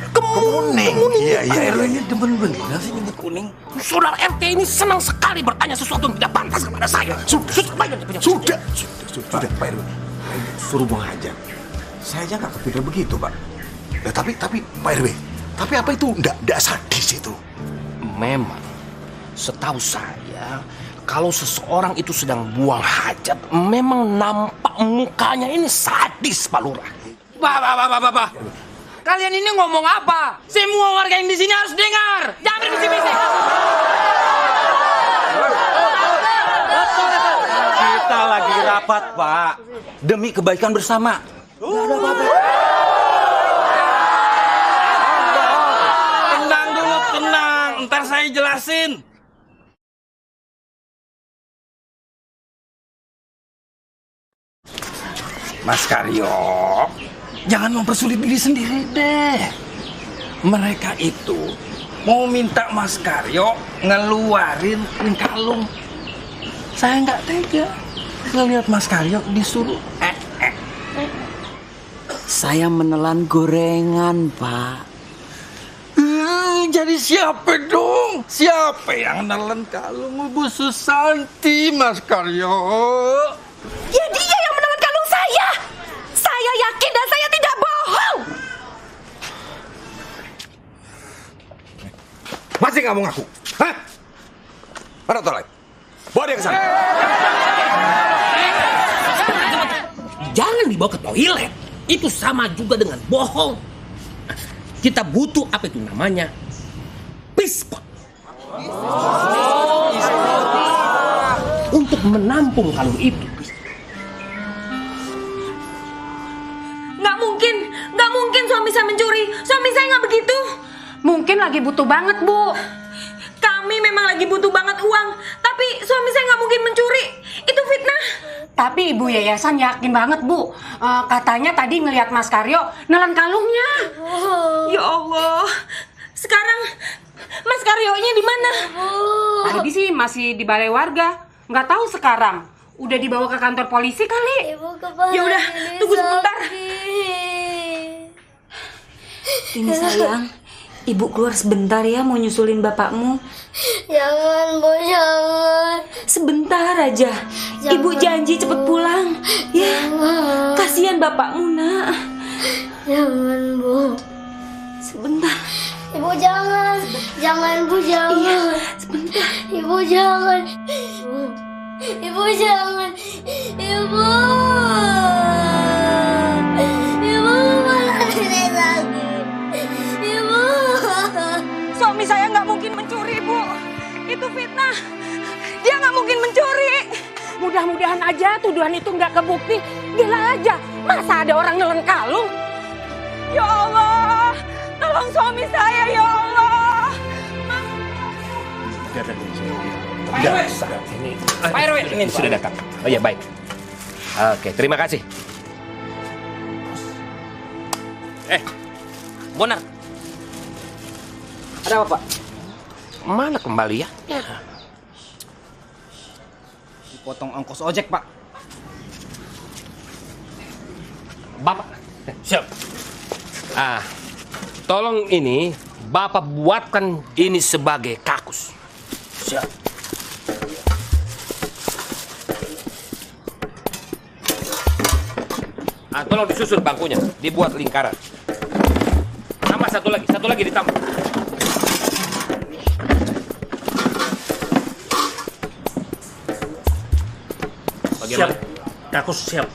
S12: kemuning.
S9: Iya. Ini demen bener sih nyebut kuning.
S12: Saudara RT ini senang sekali bertanya sesuatu yang tidak pantas kepada saya.
S15: Sudah, Pak RW. Suruh buang hajat. Saya aja nggak kepikir begitu, Pak. Ya, tapi Pak RW, tapi apa itu nggak sadis itu?
S12: Memang, setahu saya, kalau seseorang itu sedang buang hajat, memang nampak mukanya ini sadis, Pak Lurah.
S14: Pak. Kalian ini ngomong apa? Semua warga yang di sini harus dengar. Jangan berbisik-bisik.
S3: Kita lagi rapat, Pak. Demi kebaikan bersama. Nggak ada apa-apa.
S9: Tenang dulu, tenang. Ntar saya jelasin. Mas Karyo, jangan mempersulit diri sendiri deh. Mereka itu mau minta Mas Karyo ngeluarin kalung. Saya nggak tega ngelihat Mas Karyo disuruh.
S7: Saya menelan gorengan, Pak.
S9: Jadi siapa dong? Siapa yang nelen kalung Bu Susanti, Mas Karyo?
S4: Ya dia yang menelan kalung saya. Saya yakin dan saya tidak bohong.
S17: Masih nggak mau ngaku? Hah? Mana tolak? Bawa dia ke sana.
S12: Jangan dibawa ke toilet. Itu sama juga dengan bohong. Kita butuh apa itu namanya? Pispot.
S18: untuk menampung kalung itu.
S16: Nggak mungkin suami saya mencuri. Suami saya nggak begitu.
S4: Mungkin lagi butuh banget, Bu.
S16: Kami memang lagi butuh banget uang, tapi suami saya nggak mungkin mencuri. Itu fitnah.
S4: Tapi Ibu Yayasan yakin banget, Bu. Katanya tadi ngelihat Mas Karyo nelen kalungnya.
S16: Ya Allah. Sekarang Mas Karyonya di mana?
S4: Tadi sih masih di balai warga. Nggak tahu sekarang. Udah dibawa ke kantor polisi kali.
S16: Ya udah, tunggu sebentar.
S1: Ini sayang, Ibu keluar sebentar ya mau nyusulin bapakmu.
S6: Jangan, Bu, jangan.
S1: Sebentar aja. Ibu janji cepet pulang. Ya, kasihan bapakmu, Nak.
S6: Jangan, Bu.
S1: Sebentar.
S6: Ibu jangan. Jangan, Bu, jangan.
S1: Iya, sebentar.
S6: Ibu jangan. Ibu jangan. Ibu. Ibu malah nenek sakit. Ibu.
S16: Suami saya nggak mungkin mencuri, Bu. Itu fitnah. Dia nggak mungkin mencuri.
S4: Mudah-mudahan aja tuduhan itu nggak kebukti. Gila aja, masa ada orang nelen kalung?
S16: Ya Allah, tolong suami saya, ya Allah.
S18: Pak RW, ini sudah datang. Oh ya, baik. Oke, terima kasih. Bonar.
S14: Ada apa, Pak?
S18: Mana kembaliannya?
S14: Dipotong ongkos ojek, Pak.
S18: Bapak, siap. Tolong ini Bapak buatkan ini sebagai kakus. Siap. Tolong disusun bangkunya, dibuat lingkaran. Tambah satu lagi ditambah. Bagaimana?
S13: Siap. Kakus siap.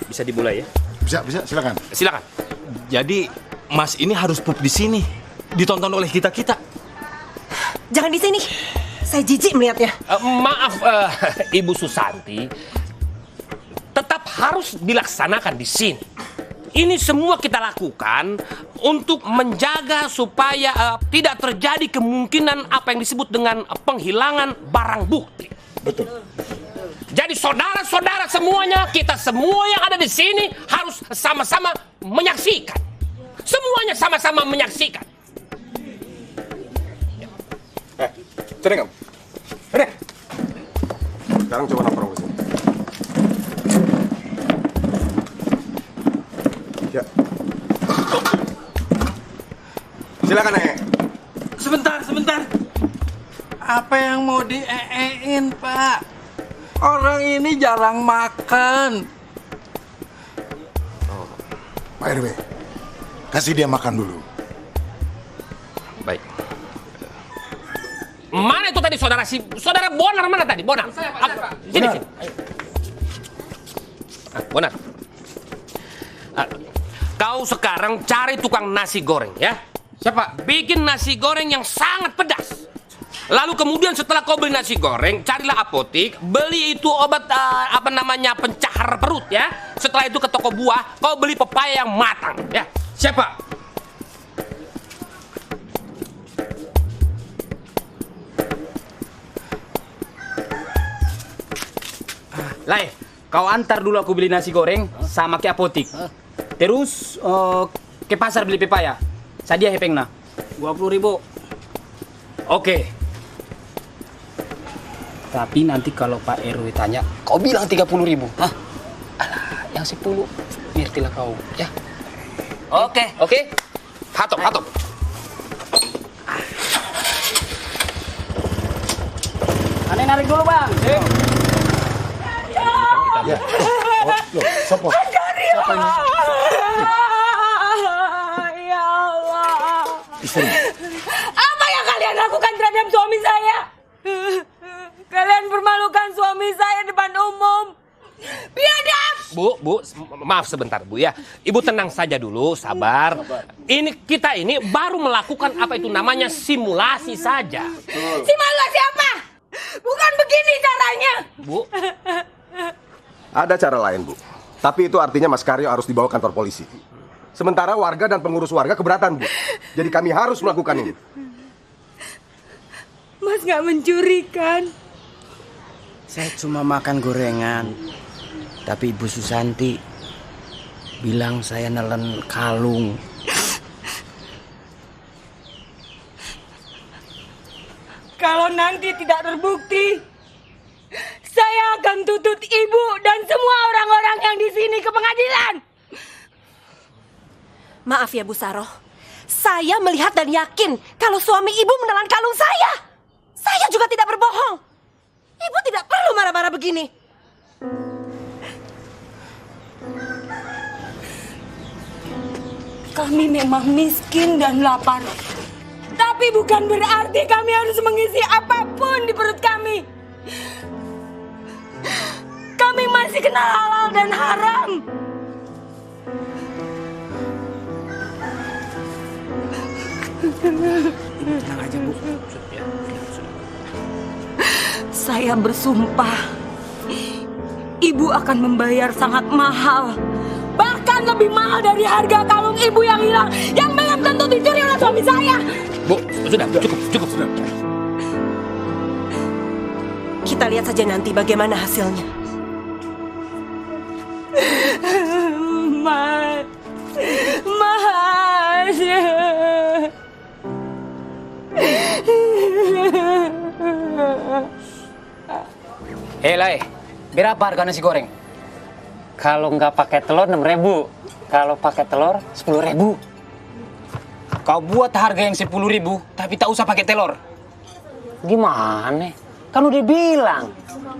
S18: Bisa dimulai ya?
S15: Bisa, silakan.
S18: Silakan.
S12: Jadi Mas ini harus pup di sini, ditonton oleh kita.
S4: Jangan di sini. Saya jijik melihatnya.
S18: Maaf, Ibu Susanti, tetap harus dilaksanakan di sini. Ini semua kita lakukan untuk menjaga supaya tidak terjadi kemungkinan apa yang disebut dengan penghilangan barang bukti.
S15: Betul.
S18: Jadi saudara-saudara semuanya, kita semua yang ada di sini harus sama-sama menyaksikan. Semuanya sama-sama menyaksikan.
S17: Sini kamu. Sini. Sekarang coba nongkrong ke sini. Ya. Silakan, Nek.
S9: Sebentar. Apa yang mau dieein, Pak? Orang ini jarang makan.
S15: Pak RW, kasih dia makan dulu.
S18: Baik. Mana itu tadi saudara Bonar mana tadi? Bonar. Sini. Bonar. Kau sekarang cari tukang nasi goreng ya. Siapa? Bikin nasi goreng yang sangat pedas. Lalu kemudian setelah kau beli nasi goreng, carilah apotik, beli itu obat pencahar perut ya. Setelah itu ke toko buah, kau beli pepaya yang matang ya. Siapa?
S14: Lai, kau antar dulu aku beli nasi goreng sama ke apotik. Terus ke pasar beli pepaya. Sadia hepengna 20.000. Oke. Tapi nanti kalau Pak RW tanya, kau bilang 30.000. Hah? Alah, yang 10 ngertilah kau, ya. Oke.
S18: Hatop.
S14: Aneh narik dulu, Bang.
S15: Ya. Loh, sopo? Siapa ini?
S16: Ya Allah.
S15: Istri.
S16: Apa yang kalian lakukan terhadap suami saya? Kalian permalukan suami saya depan umum. Biadab.
S18: Bu, maaf sebentar Bu ya. Ibu tenang saja dulu, sabar. Kita ini baru melakukan apa itu namanya simulasi saja.
S16: Simulasi apa? Bukan begini caranya.
S14: Bu.
S17: Ada cara lain, Bu. Tapi itu artinya Mas Karyo harus dibawa kantor polisi. Sementara warga dan pengurus warga keberatan, Bu. Jadi kami harus melakukan ini.
S16: Mas nggak mencuri kan?
S7: Saya cuma makan gorengan. Tapi Ibu Susanti bilang saya nelen kalung.
S16: Kalau nanti tidak terbukti, saya akan tuntut ibu dan semua orang-orang yang di sini ke pengadilan.
S4: Maaf ya Bu Saroh, saya melihat dan yakin kalau suami ibu menelan kalung saya. Saya juga tidak berbohong. Ibu tidak perlu marah-marah begini.
S16: Kami memang miskin dan lapar. Tapi bukan berarti kami harus mengisi apapun di perut kami. Kami masih kenal halal dan haram.
S7: Tenang aja, Bu.
S16: Saya bersumpah, ibu akan membayar sangat mahal. Bahkan lebih mahal dari harga kalung ibu yang hilang, yang belum tentu dicuri oleh suami saya.
S14: Bu, sudah, cukup.
S4: Kita lihat saja nanti bagaimana hasilnya.
S16: Mas.
S14: Lai, berapa harga nasi goreng?
S19: Kalau nggak pakai telur 6.000, kalau pakai telur 10.000.
S14: Kau buat harga yang 10.000, tapi tak usah pakai telur.
S19: Gimana? Kan udah bilang,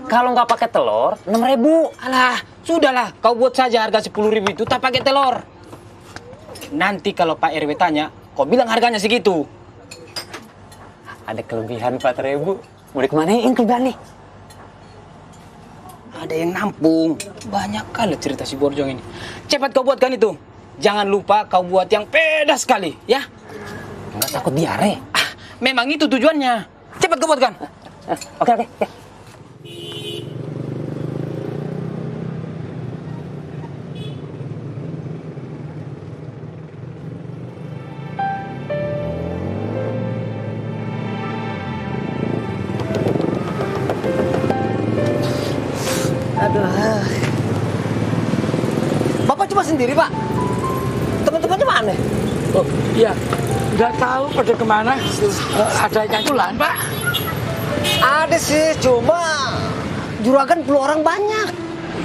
S19: kalau nggak pakai telur 6.000.
S14: Alah, sudahlah, kau buat saja harga 10.000 itu tak pakai telur. Nanti kalau Pak RW tanya, kau bilang harganya segitu.
S19: Ada kelebihan 4.000. Mau dikemanain kelebihan nih?
S14: Ada yang nampung. Banyak kali cerita si Borjong ini. Cepat kau buatkan itu. Jangan lupa kau buat yang pedas sekali, ya?
S19: Nggak takut diare?
S14: Memang itu tujuannya. Cepat kau buatkan.
S19: Oke.
S7: Aduh. Bapak cuma sendiri, Pak? Teman-temannya mana?
S5: Oh, iya. Nggak tahu pada kemana. Ada yang pulang, Pak?
S7: Ada sih, cuma juragan perlu orang banyak.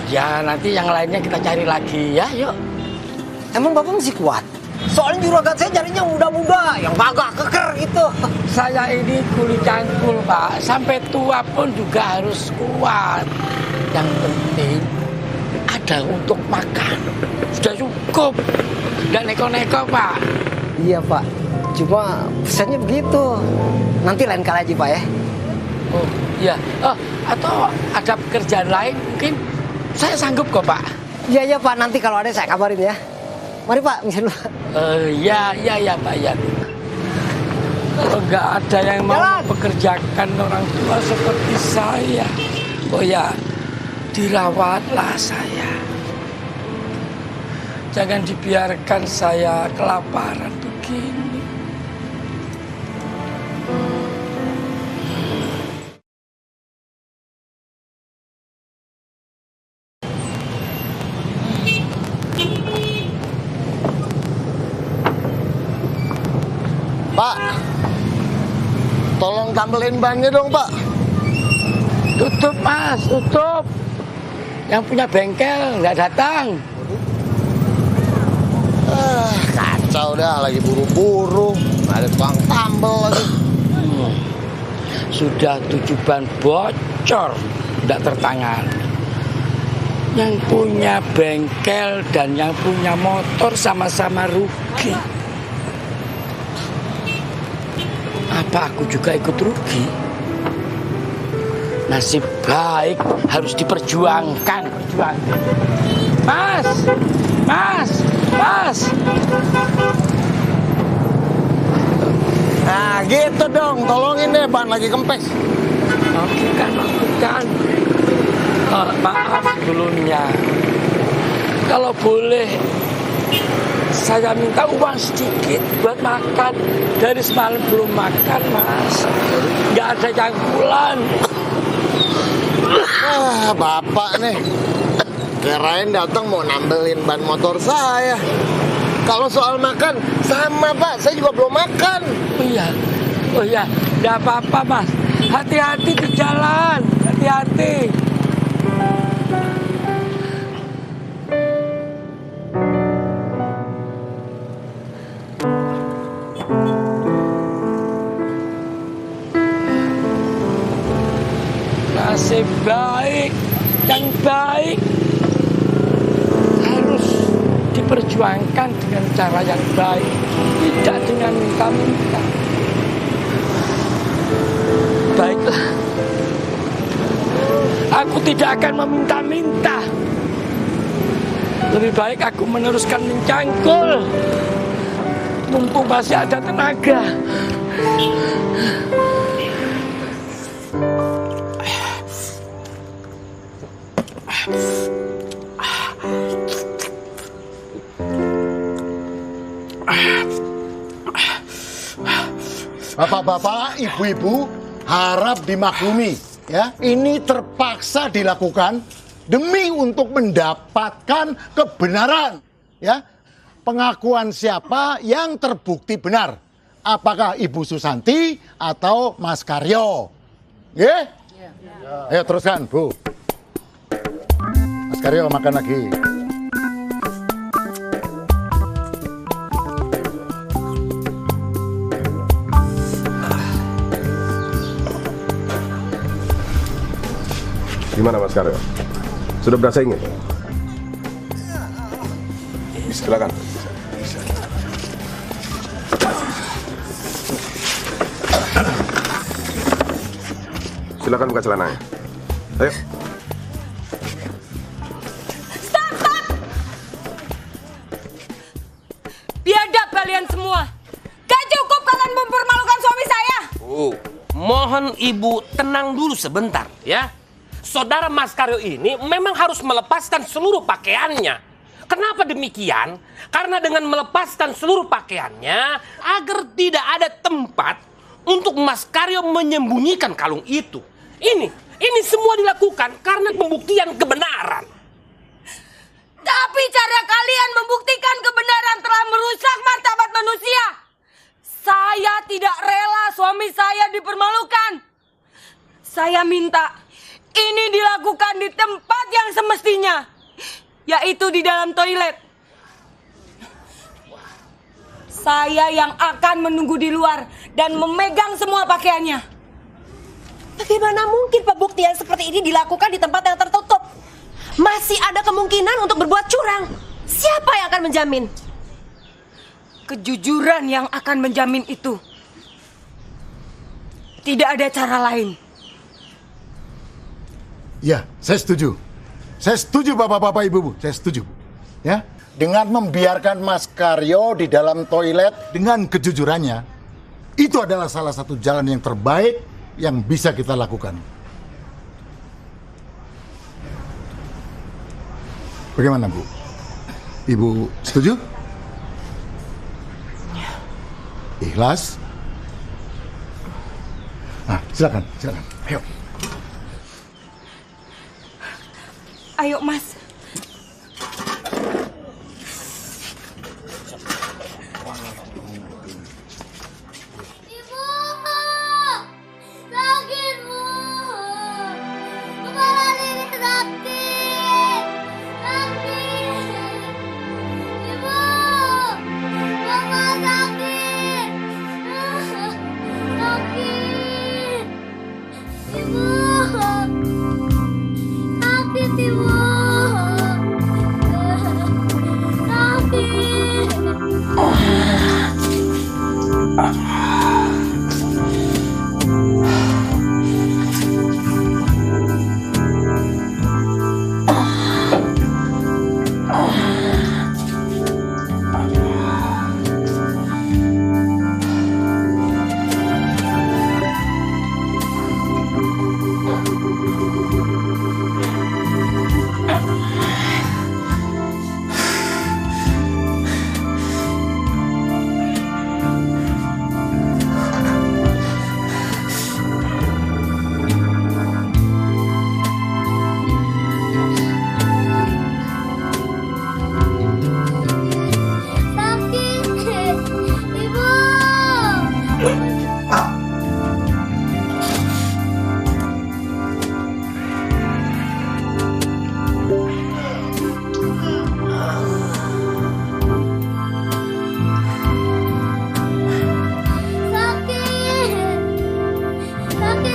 S5: Ya, nanti yang lainnya kita cari lagi ya, yuk.
S7: Emang Bapak masih kuat? Soalnya juragan saya carinya muda-muda, yang gagah keker gitu.
S5: Saya ini kuli cangkul, Pak. Sampai tua pun juga harus kuat. Yang penting ada untuk makan. Sudah cukup. Nggak neko-neko, Pak.
S7: Iya, Pak. Cuma pesannya begitu. Nanti lain kali aja, Pak ya.
S5: Oh, iya. Oh, atau ada pekerjaan lain mungkin saya sanggup kok, Pak.
S7: Iya, Pak. Nanti kalau ada saya kabarin ya. Mari, Pak. Misalnya.
S5: Iya, Pak. Ya. Kalau nggak ada yang mau mempekerjakan orang tua seperti saya, oh ya, dirawatlah saya. Jangan dibiarkan saya kelaparan begini.
S15: Pak, tolong tambelin bannya dong, Pak.
S5: Tutup, Mas, tutup. Yang punya bengkel nggak datang.
S15: Kacau dah, lagi buru-buru. Ada tukang tambel lagi.
S5: Sudah 7 ban bocor, tidak tertangan. Yang punya bengkel dan yang punya motor sama-sama rugi. Apa aku juga ikut rugi? Nasib baik harus diperjuangkan. Mas.
S15: Nah gitu dong, tolongin deh, ban lagi kempes.
S5: Lakukan. Maaf dulunya. Kalau boleh, saya minta uang sedikit buat makan. Dari semalam belum makan, Mas. Nggak ada jangkulan.
S11: Bapak nih. Kirain datang mau nambelin ban motor saya. Kalau soal makan, sama Pak, saya juga belum makan.
S5: Oh iya, nggak apa-apa Mas. Hati-hati di jalan, hati-hati. Nasib baik, yang baik harus diperjuangkan dengan cara yang baik, tidak dengan minta-minta. Baiklah, aku tidak akan meminta-minta. Lebih baik aku meneruskan mencangkul, mumpung masih ada tenaga.
S11: Bapak-bapak, ibu-ibu harap dimaklumi ya. Ini terpaksa dilakukan demi untuk mendapatkan kebenaran ya. Pengakuan siapa yang terbukti benar? Apakah Ibu Susanti atau Mas Karyo? Ya? Ayo teruskan, Bu. Mas Karyo makan lagi.
S17: Gimana Mas Karyo? Sudah berasa ingin? Silakan. Silakan buka celananya. Ayo.
S16: Stop! Biadab kalian semua. Gak cukup kalian mempermalukan suami saya.
S18: Mohon ibu tenang dulu sebentar ya. Saudara Mas Karyo ini memang harus melepaskan seluruh pakaiannya. Kenapa demikian? Karena dengan melepaskan seluruh pakaiannya agar tidak ada tempat untuk Mas Karyo menyembunyikan kalung itu. Ini semua dilakukan karena pembuktian kebenaran.
S16: Tapi cara kalian membuktikan kebenaran telah merusak martabat manusia. Saya tidak rela suami saya dipermalukan. Saya minta ini dilakukan di tempat yang semestinya, yaitu di dalam toilet. Saya yang akan menunggu di luar dan memegang semua pakaiannya.
S4: Bagaimana mungkin pembuktian seperti ini dilakukan di tempat yang tertutup? Masih ada kemungkinan untuk berbuat curang. Siapa yang akan menjamin?
S16: Kejujuran yang akan menjamin itu. Tidak ada cara lain.
S11: Ya, saya setuju. Saya setuju bapak-bapak ibu-ibu, saya setuju. Ya, dengan membiarkan Mas Karyo di dalam toilet dengan kejujurannya, itu adalah salah satu jalan yang terbaik yang bisa kita lakukan. Bagaimana, Bu? Ibu setuju? Ikhlas? Nah, silakan. Ayo.
S16: Ayo, Mas.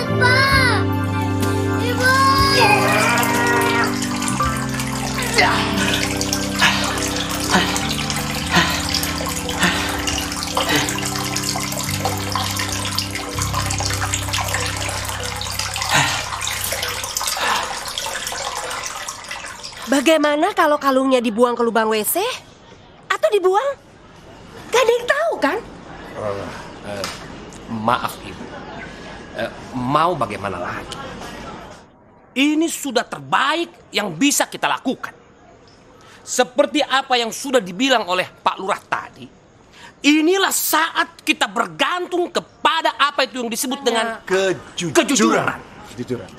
S6: Pak! Ibu!
S4: Bagaimana kalau kalungnya dibuang ke lubang WC? Atau dibuang? Gak ada yang tahu kan?
S18: Maaf Ibu, mau bagaimana lagi? Ini sudah terbaik yang bisa kita lakukan. Seperti apa yang sudah dibilang oleh Pak Lurah tadi, inilah saat kita bergantung kepada apa itu yang disebut dengan kejujuran.
S15: Kejujuran.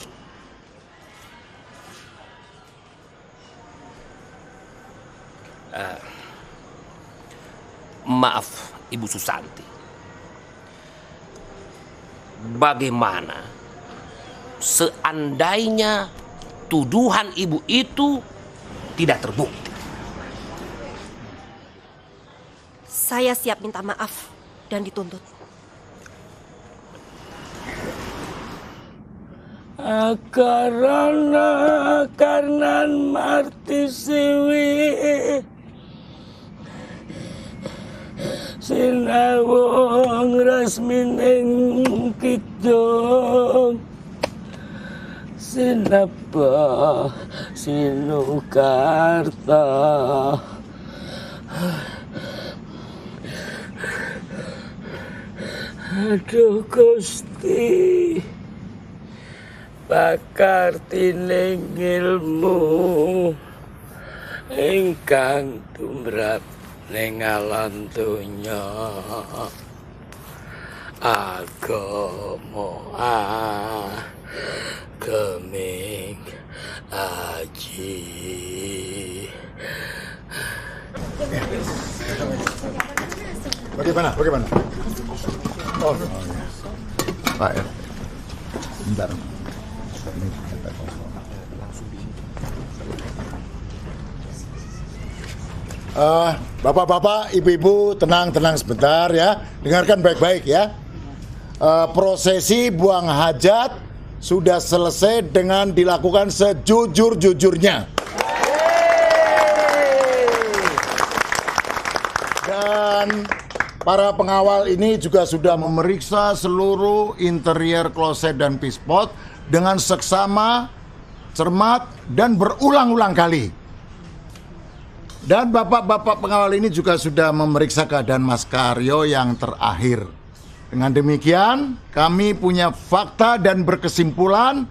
S18: Maaf Ibu Susanti. Bagaimana seandainya tuduhan Ibu itu tidak terbukti?
S4: Saya siap minta maaf dan dituntut.
S13: Karena marti siwi sinawong rasmining kidung sinapa sinukarta aduh Gusti bakar tining ilmu ingkang tumrap ning alam donya agama geming aji.
S15: Bagaimana? Oh, Pak R. Bentar. Bapak-bapak, ibu-ibu, tenang sebentar ya. Dengarkan baik-baik ya. Prosesi buang hajat sudah selesai dengan dilakukan sejujur-jujurnya. Dan para pengawal ini juga sudah memeriksa seluruh interior kloset dan pispot dengan seksama, cermat, dan berulang-ulang kali. Dan bapak-bapak pengawal ini juga sudah memeriksa keadaan Mas Karyo yang terakhir. Dengan demikian, kami punya fakta dan berkesimpulan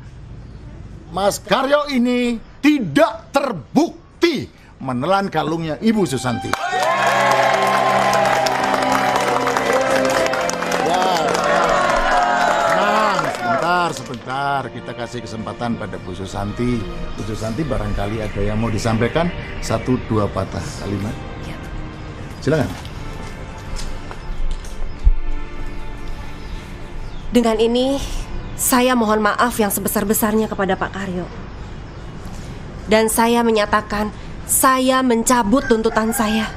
S15: Mas Karyo ini tidak terbukti menelan kalungnya Ibu Susanti. Sebentar, kita kasih kesempatan pada Bu Susanti. Bu Susanti barangkali ada yang mau disampaikan, 1-2 patah kalimat. Silakan.
S4: Dengan ini, saya mohon maaf yang sebesar-besarnya kepada Pak Karyo. Dan saya menyatakan, saya mencabut tuntutan saya.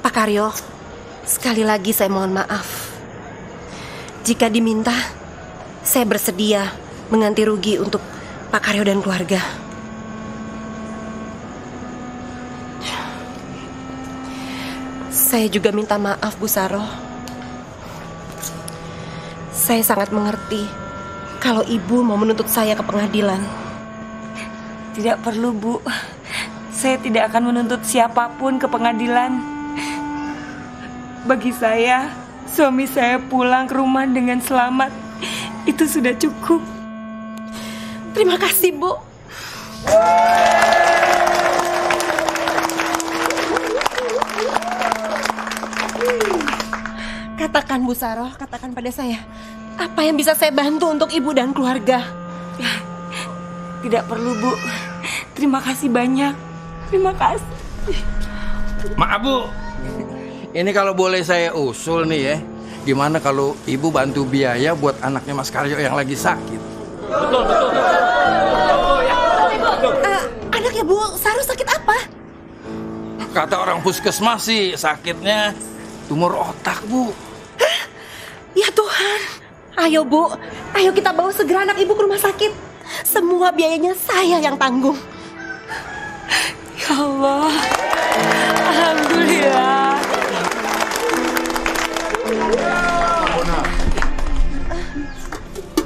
S4: Pak Karyo, sekali lagi saya mohon maaf. Jika diminta, saya bersedia mengganti rugi untuk Pak Karyo dan keluarga. Saya juga minta maaf, Bu Saroh. Saya sangat mengerti kalau Ibu mau menuntut saya ke pengadilan.
S16: Tidak perlu, Bu. Saya tidak akan menuntut siapapun ke pengadilan. Bagi saya, suami saya pulang ke rumah dengan selamat. Itu sudah cukup.
S4: Terima kasih, Bu. Katakan, Bu Saroh, katakan pada saya, apa yang bisa saya bantu untuk Ibu dan keluarga?
S16: Tidak perlu, Bu. Terima kasih banyak. Terima kasih.
S9: Maaf, Bu. Ini kalau boleh saya usul nih ya, gimana kalau Ibu bantu biaya buat anaknya Mas Karyo yang lagi sakit?
S4: Anak Emangnya Bu Saru sakit apa?
S9: Kata orang puskesmas sih sakitnya tumor otak, Bu.
S4: Ya Tuhan. Ayo Bu, ayo kita bawa segera anak ibu ke rumah sakit. Semua biayanya saya yang tanggung.
S16: Ya Allah. Alhamdulillah.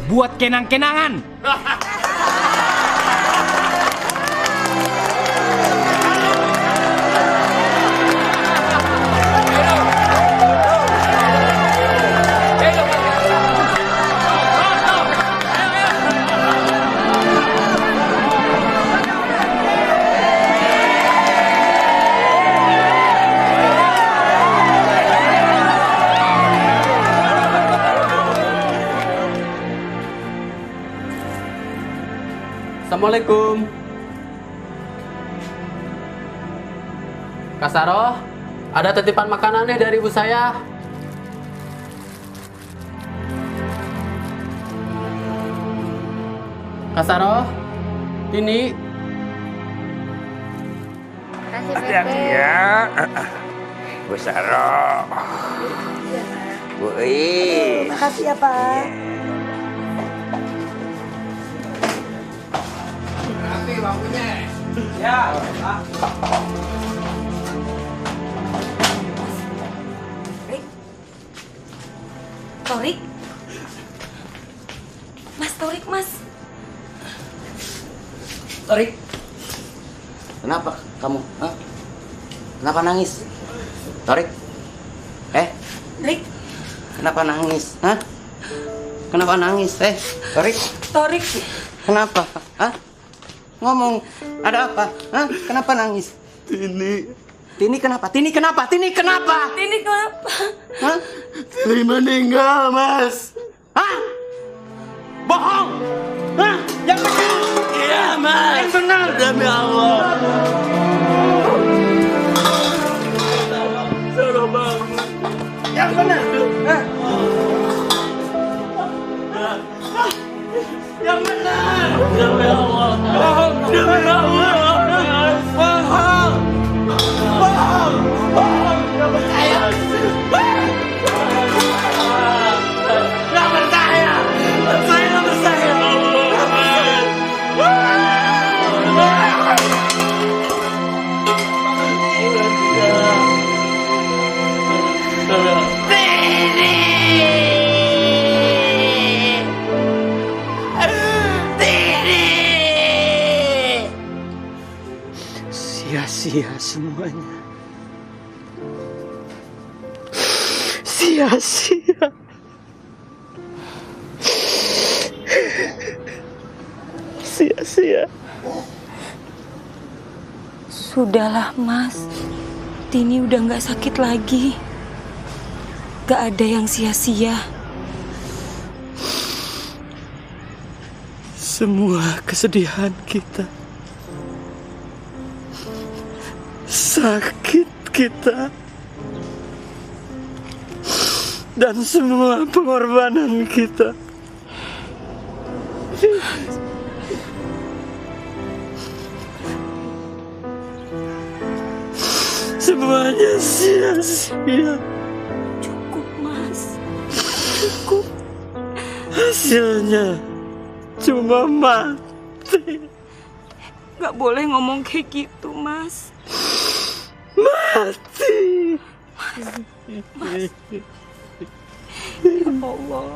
S14: Buat kenang-kenangan.
S8: Assalamualaikum. Kak Saroh, ada titipan makanan nih dari ibu saya. Kak Saroh, ini.
S9: Hati-hati ya. Bu Saroh. Bu I.
S4: Makasih ya Pak.
S9: Nanti bangkunya.
S14: Ya.
S16: Torik. Mas Torik, Mas.
S7: Torik. Kenapa kamu? Hah? Kenapa nangis? Torik.
S16: Torik.
S7: Kenapa nangis? Hah? Kenapa nangis? Torik.
S16: Torik.
S7: Kenapa? Hah? Ngomong. Ada apa? Hah? Kenapa nangis? Tini kenapa? Tini kenapa? Tini kenapa?
S16: Tini kenapa?
S7: Hah?
S10: Tini meninggal, Mas.
S7: Hah? Bohong! Hah? Yang benar!
S10: Iya, Mas.
S7: Yang benar!
S10: Demi Allah.
S7: Yang benar! Hah? Yang benar!
S10: Demi Allah.
S7: Bohong!
S10: Demi Allah.
S7: Bohong! Bohong! Bohong! Gak percaya! Gak percaya! Saya gak percaya!
S10: Sia-sia semuanya. Sia-sia. Sia-sia.
S16: Sudahlah, Mas. Tini udah nggak sakit lagi. Gak ada yang sia-sia.
S10: Semua kesedihan kita, sakit kita, dan semua pengorbanan kita semuanya sia-sia.
S16: Cukup, Mas. Cukup.
S10: Hasilnya cuma mati.
S16: Gak boleh ngomong kayak gitu, Mas.
S10: Mati.
S16: Mas. Ya Allah.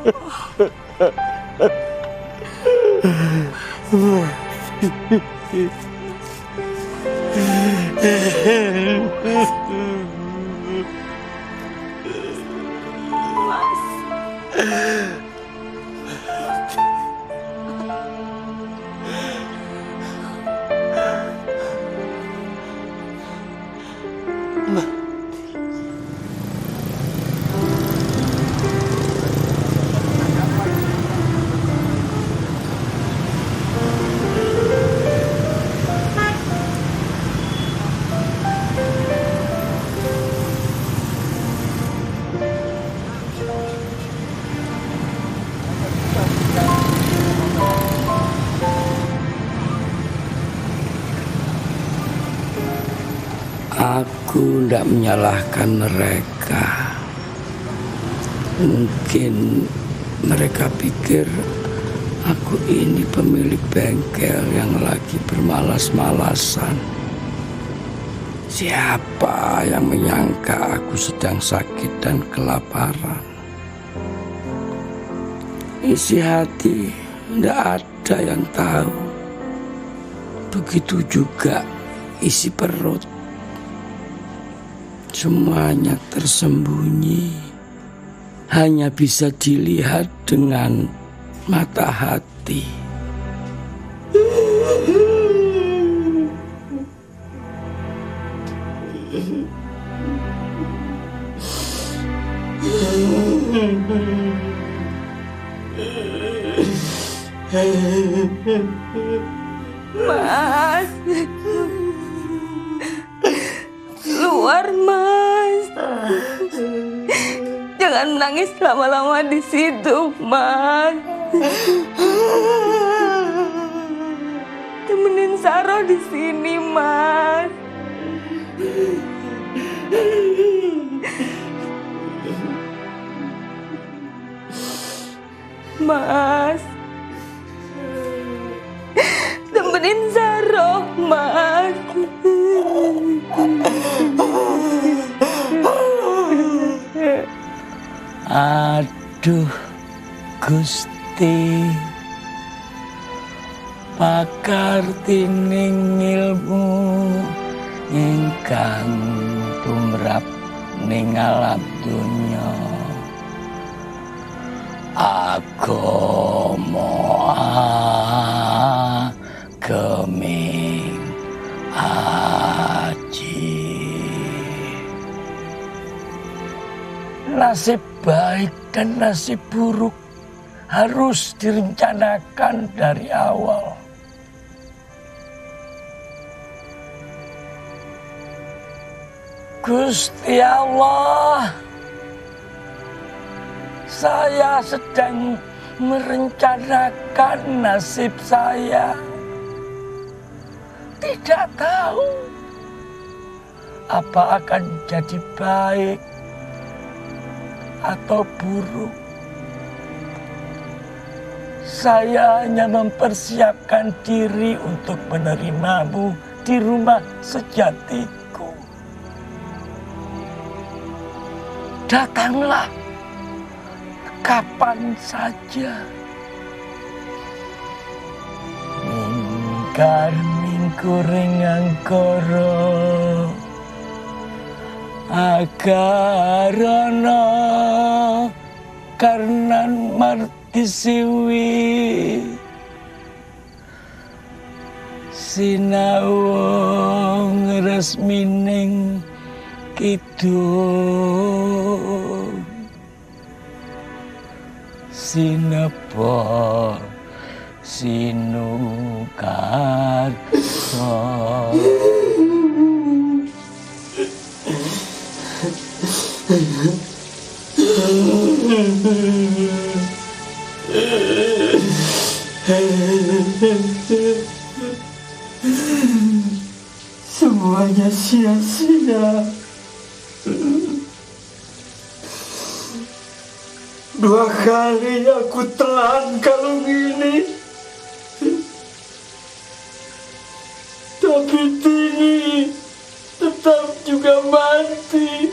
S5: Aku tidak menyalahkan mereka. Mungkin mereka pikir aku ini pemilik bengkel yang lagi bermalas-malasan. Siapa yang menyangka aku sedang sakit dan kelaparan? Isi hati tidak ada yang tahu. Begitu juga isi perut. Semuanya tersembunyi. Hanya bisa dilihat dengan mata hati.
S16: Mas, keluar Mas. Jangan menangis lama-lama di situ, Mas. Temenin Saro di sini, Mas. Mas, temenin Saro, Mas.
S5: Aduh, Gusti, pakar tining ilmu ingkang tumrap ning alam dunya. Agama geming aji. Nasib baik dan nasib buruk harus direncanakan dari awal. Gusti Allah, saya sedang merencanakan nasib saya. Tidak tahu apa akan jadi baik atau buruk. Saya hanya mempersiapkan diri untuk menerimamu di rumah sejatiku. Datanglah kapan saja. Mingkar mingkuring angkara agarana karnan marti siwi sinau ngresmining kidung sinepa sinukar semuanya sia-sia. 2 kali aku telan kalung ini, tapi Tini tetap juga mati.